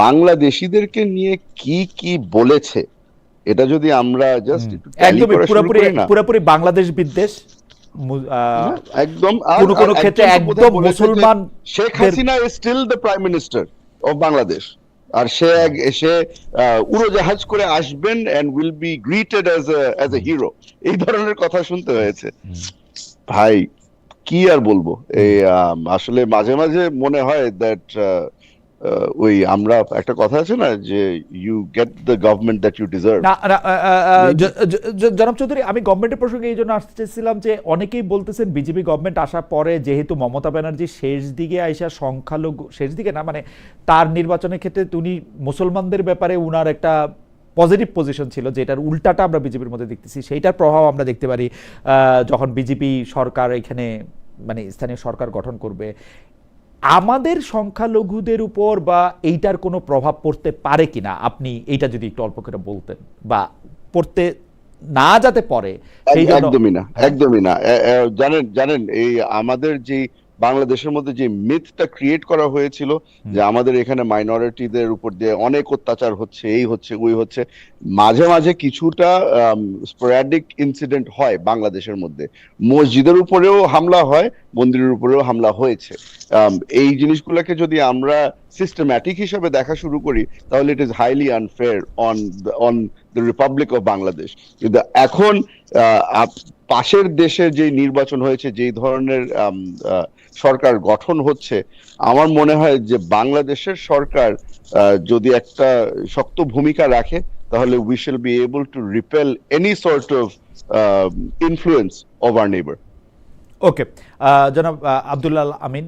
Speaker 2: বাংলাদেশিদেরকে নিয়ে কি কি বলেছে, এটা যদি আমরা জাস্ট
Speaker 1: একদম পুরোপুরি বাংলাদেশ বিদ্বেষ,
Speaker 2: একদম
Speaker 1: কোন ক্ষেত্রে একদম মুসলমান।
Speaker 2: Sheikh Hasina is still the prime minister of Bangladesh, আর সে উড়োজাহাজ করে আসবেন and will be greeted as a hero, এই ধরনের কথা শুনতে হয়েছে। ভাই কি আর বলবো, এই আসলে মাঝে মাঝে মনে হয় দ্যাট ওই আমরা একটা কথা আছে না যে you get the government that you deserve.
Speaker 1: না না জনাব চৌধুরী, আমি গভর্নমেন্টের প্রসঙ্গে এই জন্য আসতে চাইছিলাম যে অনেকেই বলতেছেন বিজেপি গভর্নমেন্ট আসার পরে যেহেতু মমতা ব্যানার্জি শেষ দিকে আইসা সংখ্যালঘু, শেষ দিকে না মানে তার নির্বাচনের ক্ষেত্রে উনি মুসলমানদের ব্যাপারে উনার একটা পজিটিভ পজিশন ছিল, যেটার উল্টাটা আমরা বিজেপির মধ্যে দেখতেছি। সেইটার প্রভাব আমরা দেখতে পারি যখন বিজেপি সরকার এখানে মানে স্থানীয় সরকার গঠন করবে। আমাদের সংখ্যালঘুদের উপর বা এইটার কোনো প্রভাব পড়তে পারে কিনা, আপনি এইটা যদি একটু অল্প করে বলতেন, বা পড়তে না যাতে পড়ে সেই জন্য।
Speaker 2: একদমই না, একদমই না। জানেন জানেন এই আমাদের যে বাংলাদেশের মধ্যে যে মিথটা ক্রিয়েট করা হয়েছিল যে আমাদের এখানে মাইনরিটিদের উপর দিয়ে অনেক অত্যাচার হচ্ছে, এই হচ্ছে ওই হচ্ছে, মাঝে মাঝে কিছুটা স্পোরাডিক ইনসিডেন্ট হয় বাংলাদেশের মধ্যে। মসজিদের উপরেও হামলা হয়, মন্দিরের উপরেও হামলা হয়েছে। এই জিনিসগুলোকে যদি আমরা সিস্টেম্যাটিক হিসেবে দেখা শুরু করি তাহলে it is highly unfair on the Republic of Bangladesh. কিন্তু এখন পাশের দেশে যে নির্বাচন হয়েছে, যেই ধরনের সরকার গঠন হচ্ছে, আমার মনে হয় যে বাংলাদেশের সরকার যদি একটা শক্ত ভূমিকা রাখে তাহলে we shall be able to repel any sort of influence of our neighbour.
Speaker 1: Okay, জনাব আব্দুল আল আমিন,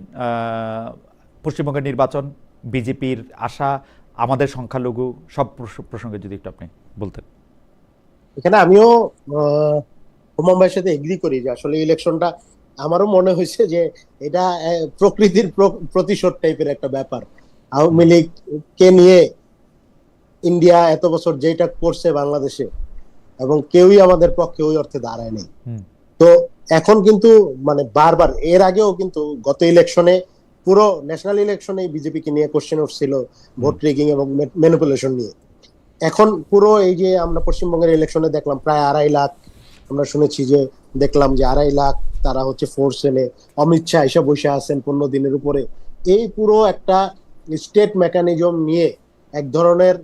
Speaker 1: পশ্চিমবঙ্গের নির্বাচন, বিজেপির আশা, আমাদের সংখ্যালঘু, সব প্রসঙ্গে যদি একটু আপনি বলতেন।
Speaker 3: এখানে আমিও হুমাম ভাইয়ের সাথে এগ্রি করি যে আসলে ইলেকশনটা আমারও মনে হয়েছে যে এটা প্রকৃতির প্রতিশোধ টাইপের একটা ব্যাপার। আওয়ামী লীগকে নিয়ে ইন্ডিয়া এত বছর যেটা করছে বাংলাদেশে, এবং কেউই আমাদের পক্ষে ওই অর্থে দাঁড়ায় নেই। তো এখন কিন্তু মানে বারবার, এর আগেও কিন্তু গত ইলেকশনে, পুরো ন্যাশনাল ইলেকশনে বিজেপিকে নিয়ে কোশ্চেন উঠছিল ভোট রিগিং এবং ম্যানিপুলেশন নিয়ে। এখন পুরো এই যে আমরা পশ্চিমবঙ্গের ইলেকশনে দেখলাম প্রায় 2.5 লাখ, আমরা শুনেছি যে দেখলাম যে 2.5 লাখ তারা হচ্ছে ফোর্স এনে অমিত শাহ এসব বসে আছেন 15 দিনের উপরে। এই পুরো একটা স্টেট মেকানিজম নিয়ে এক ধরনের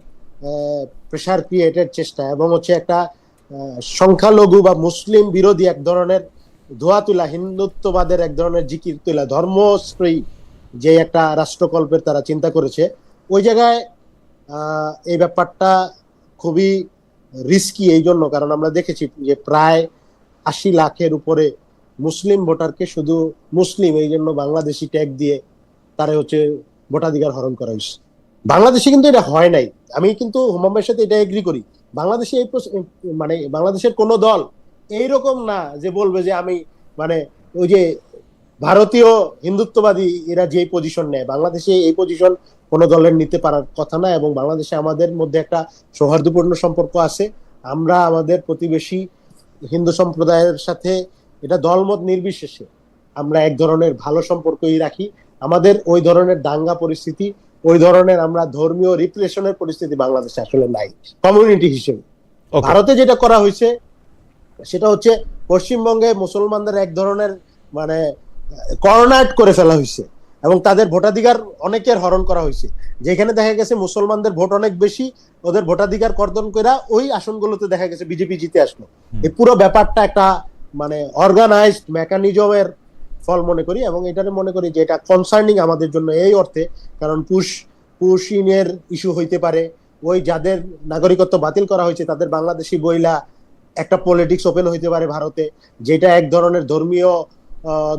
Speaker 3: প্রেশার ক্রিয়েটের চেষ্টা, এবং হচ্ছে একটা সংখ্যালঘু বা মুসলিম বিরোধী এক ধরনের ধোয়া তোলা, হিন্দুত্ববাদের এক ধরনের জিকির তোলা, ধর্মশ্রয়ী যে একটা রাষ্ট্রকল্পের তারা চিন্তা করেছে, ওই জায়গায় এই ব্যাপারটা খুবই রিস্কি। এই জন্য কারণ আমরা দেখেছি যে প্রায় 80 লাখের উপরে মুসলিম ভোটারকে শুধু মুসলিম এই জন্য বাংলাদেশি ট্যাগ দিয়ে তারা হচ্ছে ভোটাধিকার হরণ করা হয়েছে। বাংলাদেশে কিন্তু এটা হয় নাই। আমি কিন্তু হুমাম ভাইয়ের সাথে এটা এগ্রি করি। বাংলাদেশে এই মানে বাংলাদেশের কোন দল এইরকম না যে বলবে যে আমি মানে ওই যে ভারতীয় হিন্দুত্ববাদী এরা যে পজিশন নেয়, বাংলাদেশে এই পজিশন কোনো দলের নিতে পারার কথা না। এবং বাংলাদেশে আমাদের মধ্যে একটা সৌহার্দ্যপূর্ণ সম্পর্ক আছে। আমরা আমাদের প্রতিবেশী হিন্দু সম্প্রদায়ের সাথে এটা দলমত নির্বিশেষে আমরা এক ধরনের ভালো সম্পর্কই রাখি। আমাদের ওই ধরনের দাঙ্গা পরিস্থিতি, ওই ধরনের আমরা ধর্মীয় রিপ্রেশনের পরিস্থিতি বাংলাদেশে আসলে নাই কমিউনিটি হিসেবে। ভারতে যেটা করা হয়েছে সেটা হচ্ছে পশ্চিমবঙ্গে মুসলমানদের এক ধরনের মানে কর্নার করে ফেলা হয়েছে, এবং তাদের ভোটাধিকার অনেকের হরণ করা হয়েছে। যেখানে দেখা গেছে মুসলমানদের ভোট অনেক বেশি, ওদের ভোটাধিকার কর্তন করে ওই আসনগুলোতে দেখা গেছে বিজেপি জিতে আসলো। এই পুরো ব্যাপারটা একটা মানে অর্গানাইজড মেকানিজমের ফল মনে করি, এবং এটারে মনে করি যে এটা কনসার্নিং আমাদের জন্য এই অর্থে, কারণ পুশিনের ইস্যু হইতে পারে। ওই যাদের নাগরিকত্ব বাতিল করা হয়েছে তাদের বাংলাদেশি বইলা একটা পলিটিক্স ওপেন হইতে পারে ভারতে, যেটা এক ধরনের ধর্মীয়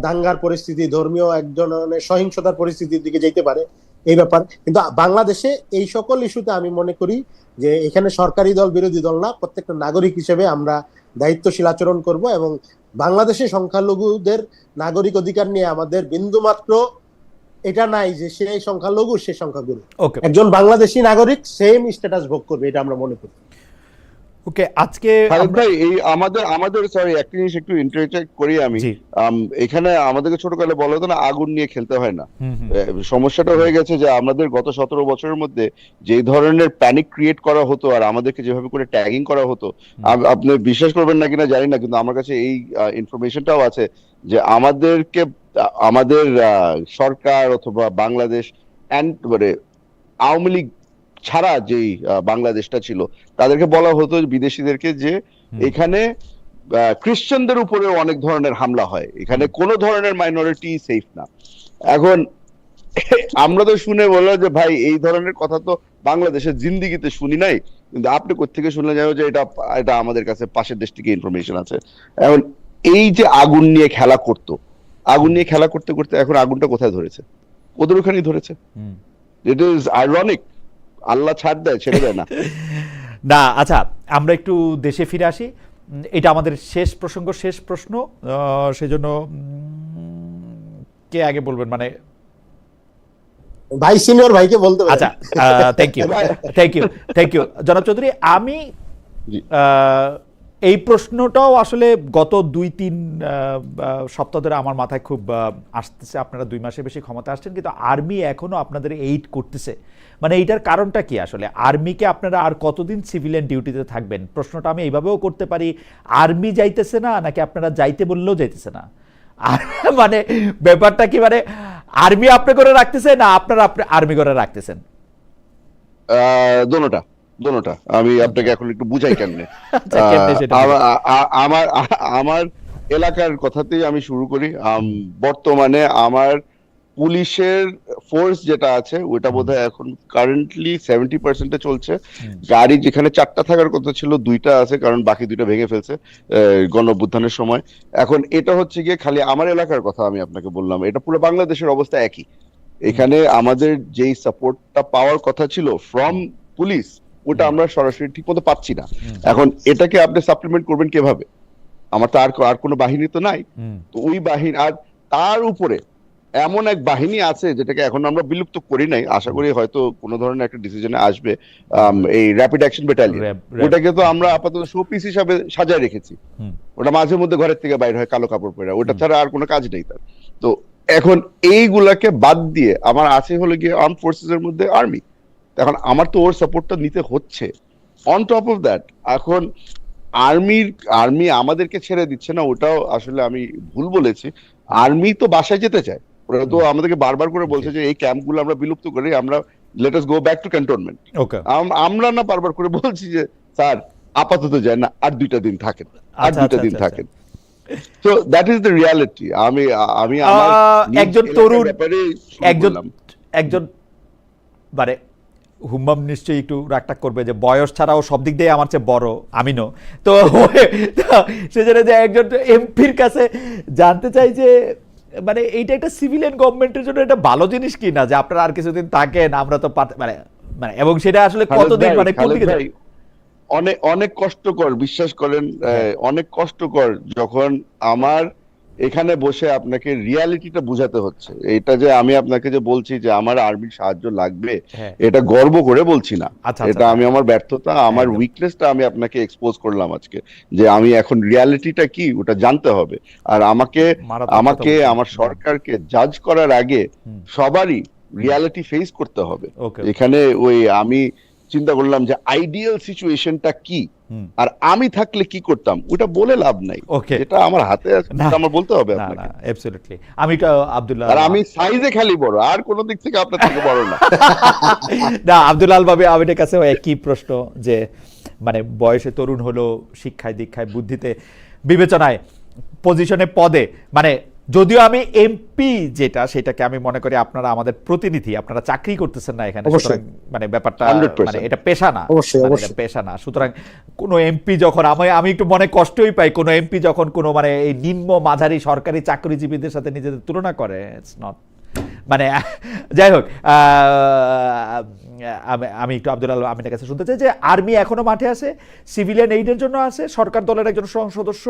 Speaker 3: দাঙ্গার পরিস্থিতি, ধর্মীয় এক ধরনের সহিংসতার পরিস্থিতির দিকে যেতে পারে এই ব্যাপার। কিন্তু বাংলাদেশে এই সকল ইস্যুতে আমি মনে করি যে এখানে সরকারি দল বিরোধী দল না, প্রত্যেকটা নাগরিক হিসেবে আমরা দায়িত্বশীল আচরণ করব, এবং বাংলাদেশে সংখ্যালঘুদের নাগরিক অধিকার নিয়ে আমাদের বিন্দুমাত্র এটা নাই যে সে সংখ্যালঘু সে সংখ্যাগুরু। একজন বাংলাদেশি নাগরিক সেম স্ট্যাটাস ভোগ করবে, এটা আমরা মনে করি।
Speaker 1: ওকে, আজকে
Speaker 2: ভাই এই আমাদের সরি একটা জিনিস একটু ইন্টারজেক্ট করি আমি। এখানে আমাদেরকে ছোটকালে বলা হতো না আগুন নিয়ে খেলতে হয় না। সমস্যাটা হয়ে গেছে যে আমাদের গত 17 বছরের মধ্যে যে ধরনের প্যানিক ক্রিয়েট করা হতো আর আমাদেরকে যেভাবে করে ট্যাগিং করা হতো, আপনি বিশ্বাস করবেন না কিনা জানি না, কিন্তু আমার কাছে এই ইনফরমেশনটাও আছে যে আমাদের সরকার অথবা বাংলাদেশ আওয়ামী লীগ ছাড়া যেই বাংলাদেশটা ছিল তাদেরকে বলা হতো বিদেশিদেরকে যে এখানে খ্রিস্টানদের উপরে অনেক ধরনের হামলা হয়, এখানে কোনো ধরনের মাইনরিটি সেফ না। এখন আমরা তো শুনে বললাম যে ভাই এই ধরনের কথা তো বাংলাদেশের জিন্দিগিতে শুনি নাই, কিন্তু আপনি কোত্থেকে শুনলেন জানো যে এটা এটা আমাদের কাছে পাশের দেশ থেকে ইনফরমেশন আছে। এখন এই যে আগুন নিয়ে খেলা করতো, আগুন নিয়ে খেলা করতে করতে এখন আগুনটা কোথায় ধরেছে? ওদের ওখানেই ধরেছে।
Speaker 1: হুম।
Speaker 2: It is ironic. আল্লাহ ছাড় দেয়, ছেড়ে দেয় না।
Speaker 1: না আচ্ছা, আমরা একটু দেশে ফিরে আসি। এটা আমাদের শেষ প্রসঙ্গ, শেষ প্রশ্ন, সেজন্য কে আগে বলবেন? মানে
Speaker 3: ভাই সিনিয়র ভাইকে বলতে পারেন।
Speaker 1: আচ্ছা, থ্যাংক ইউ জনাব চৌধুরী। আমি
Speaker 2: জি।
Speaker 1: এই প্রশ্নটাও আসলে গত 2-3 সপ্তাহ ধরে আমার মাথায় খুব আসতেছে। আপনারা 2 মাসের বেশি ক্ষমতা আসছেন, কিন্তু আর্মি এখনো আপনাদের এইড করতেছে, মানে এইটার কারণটা কি আসলে? আর্মিকে আপনারা আর কতদিন সিভিলিয়ান ডিউটিতে থাকবেন? প্রশ্নটা আমি এইভাবেও করতে পারি, আর্মি যাইতেছে না নাকি আপনারা যাইতে বললেও যাইতেছে না? আর মানে ব্যাপারটা কি, মানে আর্মি আপনি করে রাখতেছে না আপনারা আর্মি করে রাখতেছেন?
Speaker 2: দোনোটা, দোনোটা। আমি আপনাকে এখন একটু বুঝাই কেমনে।
Speaker 1: আচ্ছা, কেমনে সেটা বলুন।
Speaker 2: আমার আমার এলাকার কথাতেই আমি শুরু করি। বর্তমানে আমার পুলিশের ফোর্স যেটা আছে ওটা বোধহয় এখন কারেন্টলি 70% চলছে। গাড়ি যেখানে 4টা থাকার কথা ছিল 2টা আছে, কারণ বাকি 2টা ভেঙে ফেলছে গণ অভ্যুত্থানের সময়। এখন এটা হচ্ছে গিয়ে খালি আমার এলাকার কথা আমি আপনাকে বললাম, এটা পুরো বাংলাদেশের অবস্থা একই। এখানে আমাদের যেই সাপোর্টটা পাওয়ার কথা ছিল ফ্রম পুলিশ, ওটা আমরা সরাসরি ঠিক মতো পাচ্ছি না। এখন এটাকে আপনি সাপ্লিমেন্ট করবেন কিভাবে? আমার তো আর কোনো বাহিনী তো নাই। তো ওই বাহিনী, আর তার উপরে এমন এক বাহিনী আছে যেটাকে এখন আমরা বিলুপ্ত করি নাই, আশা করি হয়তো কোনো ধরনের একটা ডিসিশনে আসবে, এই র্যাপিড অ্যাকশন ব্যাটালিয়ন। ওটাকে তো আমরা আপাতত শোপিস হিসাবে সাজায় রেখেছি। ওটা মাঝে মধ্যে ঘরের থেকে বাইরে হয় কালো কাপড় পরে, ওটা ছাড়া আর কোনো কাজ নেই তার। তো এখন এইগুলাকে বাদ দিয়ে আমার আছে হলো গিয়ে আর্ম ফোর্সেস এর মধ্যে আর্মি। এখন আমার তো ওর সাপোর্টটা নিতে হচ্ছে। অন টপ অফ দ্যাট এখন আর্মি আমাদেরকে ছেড়ে দিচ্ছে না, ওটাও আসলে আমি ভুল বলেছি। আর্মি তো বাসায় যেতে চায়, ওরা তো আমাদেরকে বারবার করে বলছে যে এই ক্যাম্পগুলো আমরা বিলুপ্ত করি, আমরা let us go back to cantonment.
Speaker 1: Okay,
Speaker 2: আমরা না বারবার করে বলছি যে স্যার আপাতত যায় না, আর 2টা দিন থাকেন, আর
Speaker 1: আচ্ছা,
Speaker 2: 2টা
Speaker 1: আচ্ছা,
Speaker 2: দিন
Speaker 1: আচ্ছা,
Speaker 2: থাকেন। তো দ্যাট ইজ দ্য রিয়ালিটি। আমি আমার
Speaker 1: একজন
Speaker 2: এলাকার
Speaker 1: তরুণ,
Speaker 2: ব্যাপারে শুরু
Speaker 1: একজন
Speaker 2: করলাম।
Speaker 1: একজন মানে হুম্মাম নিশ্চয়ই একটু রাগটাক করবে যে বয়স ছাড়াও সব দিক দিয়ে আমার চেয়ে বড় আমিনও, তো সেজন্য যে একজন এমপির কাছে জানতে চাই যে মানে এইটা একটা সিভিলিয়ান গভর্নমেন্টের জন্য একটা ভালো জিনিস কি না, যে আপনারা আর কিছুদিন থাকেন, আমরা তো মানে মানে এবং সেটা আসলে কতদিন, মানে কোন দিকে যায়?
Speaker 2: অনেক অনেক কষ্টকর, বিশ্বাস করেন,
Speaker 1: হ্যাঁ।
Speaker 2: অনেক কষ্টকর যখন আমার এখানে বসে আপনাকে রিয়ালিটিটা বুঝাতে হচ্ছে। এটা যে আমি আপনাকে যে বলছি যে আমার আর্মির সাহায্য লাগবে,
Speaker 1: হ্যাঁ।
Speaker 2: এটা গর্ব করে বলছি না।
Speaker 1: আচ্ছা,
Speaker 2: এটা
Speaker 1: আচ্ছা,
Speaker 2: আমি আমার ব্যর্থতা, আমার
Speaker 1: একদম।
Speaker 2: উইকনেসটা আমি আপনাকে এক্সপোজ করলাম আজকে, যে আমি এখন রিয়ালিটিটা কি ওটা জানতে হবে। আর আমাকে
Speaker 1: মারাত্মক কথা
Speaker 2: আমাকে
Speaker 1: বলছেন।
Speaker 2: আমার সরকারকে জাজ করার আগে
Speaker 1: হুম।
Speaker 2: সবারই রিয়ালিটি ফেস করতে হবে।
Speaker 1: ওকে।
Speaker 2: এখানে ওই আমি চিন্তা করলাম যে আইডিয়াল সিচুয়েশনটা কি,
Speaker 1: হুম।
Speaker 2: আর আমি থাকলে কি করতাম, ওটা বলে লাভ নাই।
Speaker 1: ওকে।
Speaker 2: যেটা আমার হাতে আছে
Speaker 1: না,
Speaker 2: সেটা আমার বলতে হবে
Speaker 1: না,
Speaker 2: আপনাকে।
Speaker 1: না, অ্যাবসলিউটলি। আমি তো আব্দুল্লাহ,
Speaker 2: আর আমি সাইজে খালি বড়, আর কোন দিক থেকে আপনার থেকে বড় না।
Speaker 1: না, আব্দুল আল ভাবে আমিনের কাছেও একই প্রশ্ন, যে মানে বয়সে তরুণ হলো, শিক্ষায় দীক্ষায় বুদ্ধিতে বিবেচনায় পজিশনে পদে, মানে যদিও আমি এমপি যেটা সেটাকে আমি মনে করি আপনারা আমাদের প্রতিনিধি, আপনারা চাকরি করতেছেন না এখানে,
Speaker 3: অবশ্যই।
Speaker 1: সুতরাং মানে ব্যাপারটা
Speaker 2: 100%।
Speaker 1: মানে এটা পেশা না,
Speaker 3: অবশ্যই,
Speaker 1: মানে
Speaker 3: অবশ্যই।
Speaker 1: এটা পেশা না। সুতরাং কোনো এমপি যখন আমি একটু মনে কষ্টই পাই, কোনো এমপি যখন কোনো মানে এই নিম্ন মাঝারি সরকারি চাকরিজীবীদের সাথে নিজেদের তুলনা করে, ইটস নট, মানে যাই হোক, আমি একটু আব্দুল আল আমিনের কাছে শুনতে চাই যে আর্মি এখনো মাঠে আছে, সিভিলিয়ান এইডের জন্য আছে, সরকার দলের একজন সদস্য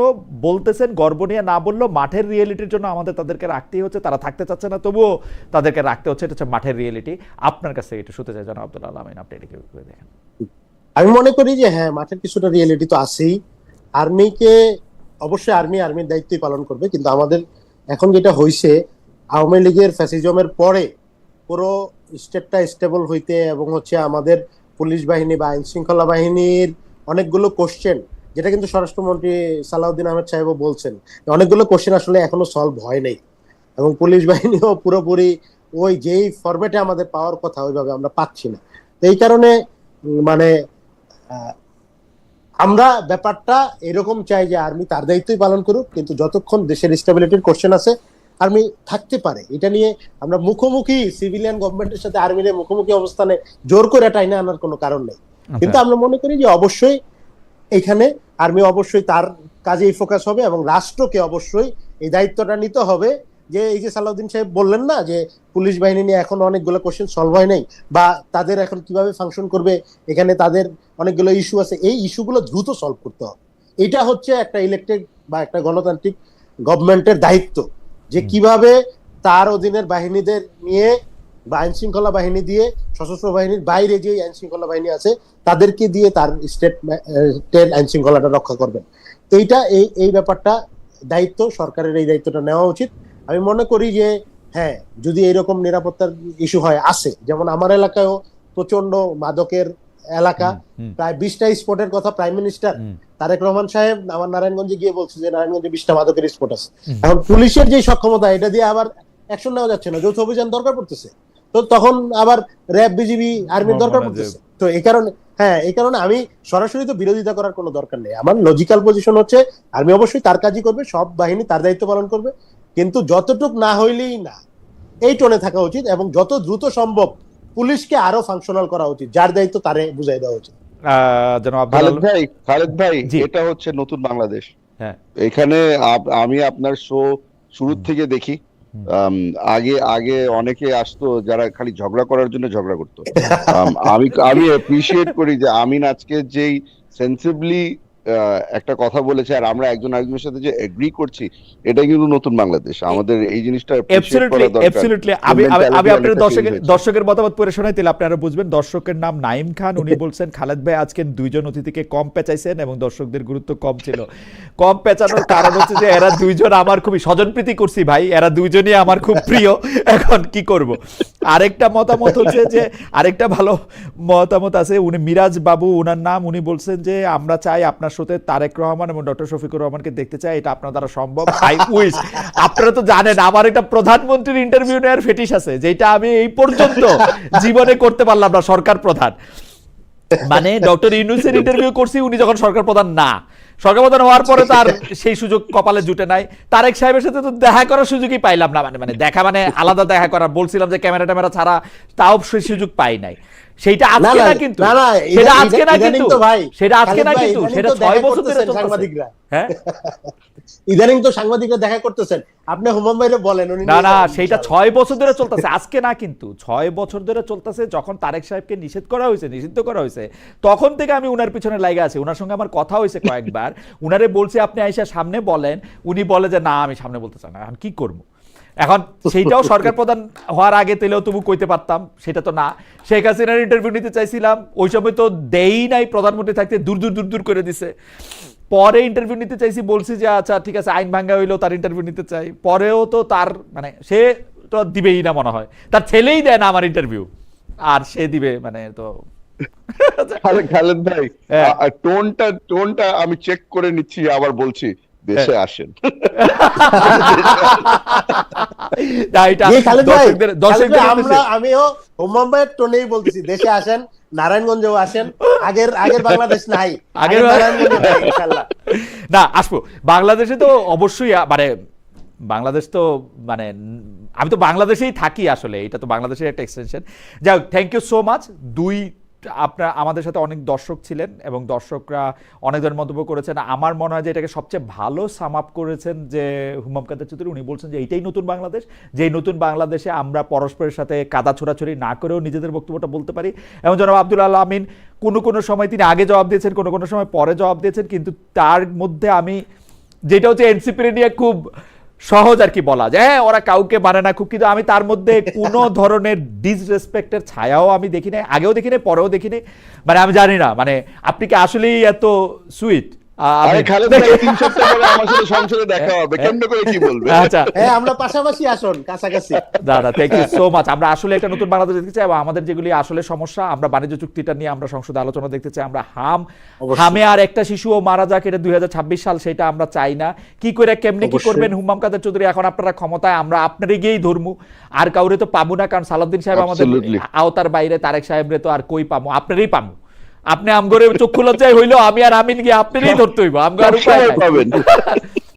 Speaker 1: বলতেছেন গর্ব নিয়ে না বললেও মাঠের রিয়েলিটির জন্য আমাদের তাদেরকে রাখতেই হচ্ছে, তারা থাকতে চাচ্ছে না তবুও তাদেরকে রাখতে হচ্ছে, এটা হচ্ছে মাঠের রিয়েলিটি। আপনার কাছে একটু শুনতে চাই জানো আব্দুল আল আমিন, আপনি এটা কিভাবে দেখেন?
Speaker 3: আমি মনে করি যে হ্যাঁ, মাঠের কিছুটা রিয়েলিটি তো আছেই। আর্মিকে অবশ্যই আর্মির দায়িত্বই পালন করবে, কিন্তু আমাদের এখন যেটা হয়েছে, আওয়ামী লীগের ফ্যাসিজমের পরে পুরো স্টেটটা স্টেবল হইতে এবং হচ্ছে আমাদের পুলিশ বাহিনী বা আইন শৃঙ্খলা বাহিনীর অনেকগুলো কোশ্চেন, যেটা কিন্তু স্বরাষ্ট্রমন্ত্রী সালাউদ্দিন আহমেদ সাহেবও বলছেন, অনেকগুলো কোশ্চেন আসলে এখনো সলভ হয় নাই, এবং পুলিশ বাহিনীও পুরোপুরি ওই যেই ফরম্যাটে আমাদের পাওয়ার কথা ওইভাবে আমরা পাচ্ছি না। তো এই কারণে মানে আমরা ব্যাপারটা এরকম চাই যে আর্মি তার দায়িত্বই পালন করুক, কিন্তু যতক্ষণ দেশের স্টেবিলিটির কোশ্চেন আছে আর্মি থাকতে পারে। এটা নিয়ে আমরা মুখোমুখি সিভিলিয়ান গভর্নমেন্টের সাথে আর্মির মুখোমুখি অবস্থানে জোর করে টাইনা আনার কোনো কারণ নেই। কিন্তু আমরা মনে করি যে অবশ্যই এখানে আর্মি অবশ্যই তার কাজেই ফোকাস হবে এবং রাষ্ট্রকে অবশ্যই এই দায়িত্বটা নিতে হবে যে এই যে সালাউদ্দিন সাহেব বললেন না যে পুলিশ বাহিনী নিয়ে এখন অনেকগুলো কোশ্চেন সলভ হয় নাই বা তাদের এখন কিভাবে ফাংশন করবে, এখানে তাদের অনেকগুলো ইস্যু আছে, এই ইস্যুগুলো দ্রুত সলভ করতে হবে। এটা হচ্ছে একটা ইলেকটেড বা একটা গণতান্ত্রিক গভর্নমেন্টের দায়িত্ব, যে কিভাবে তার অধীনের বাহিনীদের নিয়ে বা আইন শৃঙ্খলা বাহিনী দিয়ে, সশস্ত্র বাহিনীর বাইরে যে আইন শৃঙ্খলা বাহিনী আছে তাদেরকে দিয়ে তার স্টেটের আইন শৃঙ্খলাটা রক্ষা করবেন। এইটা এই ব্যাপারটা দায়িত্ব সরকারের, এই দায়িত্বটা নেওয়া উচিত। আমি মনে করি যে হ্যাঁ, যদি এরকম নিরাপত্তার ইস্যু হয়, আসে, যেমন আমার এলাকায়ও প্রচন্ড মাদকের এলাকা, প্রায় 20টা স্পটের কথা প্রাইম মিনিস্টার তারেক রহমান সাহেব আমার নারায়ণগঞ্জে গিয়ে বলছে যে নারায়ণগঞ্জে 20টা মাদকের স্পট আছে। এখন পুলিশের যে সক্ষমতা, এটা দিয়ে আবার অ্যাকশন নেওয়া যাচ্ছে না, যৌথ অভিযান দরকার পড়তেছে, তো তখন আবার র্যাব, বিজিবি, আর্মির দরকার পড়তেছে। তো এই কারণে আমি সরাসরি তো বিরোধিতা করার কোনো দরকার নেই। আমার লজিক্যাল পজিশন হচ্ছে আর্মি অবশ্যই তার কাজই করবে, সব বাহিনী তার দায়িত্ব পালন করবে, কিন্তু যতটুক না হইলেই না, এই টোনে থাকা উচিত এবং যত দ্রুত সম্ভব পুলিশকে আরো ফাংশনাল করা উচিত, যার দায়িত্ব তারে বুঝাই দেওয়া উচিত।
Speaker 2: খালেদ ভাই, এটা হচ্ছে নতুন বাংলাদেশ।
Speaker 1: হ্যাঁ,
Speaker 2: এখানে আমি আপনার শো শুরুর থেকে দেখি। আগে অনেকে আসতো যারা খালি ঝগড়া করার জন্য ঝগড়া করতো। আমি অ্যাপ্রিসিয়েট করি যে আমিন আজকে যেই সেন্সিবলি একটা কথা বলেছে, আর আমরা একজন আরেকজনের সাথে যে এগ্রি করছি, এটা কিন্তু নতুন বাংলাদেশ। আমাদের এই জিনিসটা অ্যাপ্রিসিয়েট করা দরকার।
Speaker 1: অ্যাবসলিউটলি। আমি আপনার দর্শকের মতামত পড়ে শোনাই, তাহলে আপনারা বুঝবেন। দর্শকের নাম নাইম খান, উনি বলছেন খালেদ ভাই আজকে দুইজন অতিথিকে কম পেঁচাইছেন এবং দর্শকদের গুরুত্ব কম ছিল। কম পেঁচানোর কারণ হচ্ছে যে এরা দুইজন আমার খুবই স্বজনপ্রীতি করছি ভাই, এরা দুইজনই আমার খুব প্রিয়, এখন কি করব। আরেকটা মতামত হচ্ছে যে আরেকটা ভালো মতামত আছে, উনি মিরাজ বাবু ওনার নাম, উনি বলছেন যে আমরা চাই আপনার সাথে তারেক রহমান এবং ডক্টর শফিকুর রহমানকে দেখতে চাই, এটা আপনার দ্বারা সম্ভব। I wish. আপনারা তো জানেন আমার একটা প্রধানমন্ত্রীর ইন্টারভিউ নেওয়ার ফেটিশ আছে, যেটা আমি এই পর্যন্ত জীবনে করতে পারলাম না, সরকার প্রধান। মানে ডক্টর ইউনূসের ইন্টারভিউ করছি উনি যখন সরকার প্রধান না, সরকার প্রধান হওয়ার পরে তার সেই সুযোগ কপালে জুটে নাই। তারেক সাহেবের সাথে তো দেখা করার সুযোগই পাইলাম না, মানে দেখা মানে আলাদা দেখা করার, বলছিলাম যে ক্যামেরা ট্যামেরা ছাড়া, তাও সেই সুযোগ পাই নাই। সেইটা আজকে না কিন্তু, সেটা আজকে না কিন্তু, সেটা আজকে না কিন্তু, সেটা 6 বছর ধরে সাংবাদিকরা। হ্যাঁ,
Speaker 3: ইদানিং তো সাংবাদিকরা দেখা করতেছেন, আপনি হুমায়ুন ভাইরে বলেন।
Speaker 1: না, সেটা 6 বছর ধরে চলতেছে, আজকে না কিন্তু, 6 বছর ধরে চলতেছে। যখন তারেক সাহেবকে নিষিদ্ধ করা হয়েছে, তখন থেকে আমি উনার পিছনে লাগা আছি। উনার সঙ্গে আমার কথা হয়েছে কয়েকবার, উনারে বলছি আপনি আইসা সামনে বলেন, উনি বলে যে না আমি সামনে বলতে চাই না। এখন কি করবো? এখন সেইটাও সরকার প্রধান হওয়ার আগে তেলেও তবু কইতে পারতাম, সেটা তো না। শেখ হাসিনার ইন্টারভিউ নিতে চাইছিলাম, ওই সময় তো দেই নাই, প্রধানমন্ত্রী থাকতে দূর করে দিছে। পরে ইন্টারভিউ নিতে চাইছি, বলছি যে আচ্ছা ঠিক আছে, আইন ভাঙ্গা হইলেও তার ইন্টারভিউ নিতে চাই। পরেও তো তার মানে সে তো দিবেই না, মনে হয় তার ছেলেই দেয় না আমার ইন্টারভিউ, আর সে দিবে মানে তো।
Speaker 2: খালেদ ভাই, টোনটা আমি চেক করে নিচ্ছি, আবার বলছি দেশে আসেন।
Speaker 3: আমিও হুমায়ুন ভাইয়ের টোনেই বলতেছি, দেশে আসেন, নারায়ণগঞ্জেও আসেন, আগের বাংলাদেশ নাই,
Speaker 1: না আসবো। বাংলাদেশে তো অবশ্যই, মানে বাংলাদেশ তো মানে আমি তো বাংলাদেশেই থাকি আসলে, এটা তো বাংলাদেশের একটা এক্সটেনশন। যাই হোক, থ্যাংক ইউ সো মাচ। আপনার আমাদের সাথে অনেক দর্শক ছিলেন এবং দর্শকরা অনেক ধরনের মন্তব্য করেছেন। আমার মনে হয় যে এটাকে সবচেয়ে ভালো সাম আপ করেছেন যে হুমায়ুন কাদের চৌধুরী। উনি বলছেন যে এইটাই নতুন বাংলাদেশ, যেই নতুন বাংলাদেশে আমরা পরস্পরের সাথে কাদা ছোড়াছড়ি না করেও নিজেদের বক্তব্যটা বলতে পারি। এবং জনাব আব্দুল আল আমিন কোনো সময় তিনি আগে জবাব দিয়েছেন, কোনো সময় পরে জবাব দিয়েছেন, কিন্তু তার মধ্যে আমি যেটা হচ্ছে এনসিপি নিয়ে খুব সহজ আর কি বলা যায়, হ্যাঁ ওরা কাউকে মানে না খুব, কিন্তু আমি তার মধ্যে কোনো ধরনের ডিসরেসপেক্টের ছায়াও আমি দেখি নাই, আগেও দেখি নাই, পরেও দেখি নাই। মানে আমি জানি না, মানে আপনি কি আসলেই এত সুইট?
Speaker 3: আমরা পাশাপাশি আসুন, কাছাকাছি।
Speaker 1: দাদা থ্যাংক ইউ সো মাচ। আমরা আসলে একটা নতুন বাংলাদেশ দেখতে চাই এবং আমাদের যেগুলি আসলে সমস্যা, আমরা বাণিজ্য চুক্তিটা নিয়ে আমরা সংসদে আলোচনা দেখতে চাই। আমরা হামে আর একটা শিশুও মারা যাক, এটা 2026 সাল, সেটা আমরা চাই না। কি করে কেমনে কি করবেন হুমায়ুন কাদের চৌধুরী, এখন আপনারা ক্ষমতায়, আমরা আপনারই গিয়েই ধরমু, আর কাউরে তো পাবো না, কারণ সালাউদ্দিন সাহেব আমাদের আওতার বাইরে, তারেক সাহেবরে তো আর কই পাবো, আপনারই পাবো। আপনি আমগরে চক্ষু লজ্জায় হইলো, আমি আর আমিন গিয়ে আপনারই ধরতে হইব, আমগো আর উপায় নাই।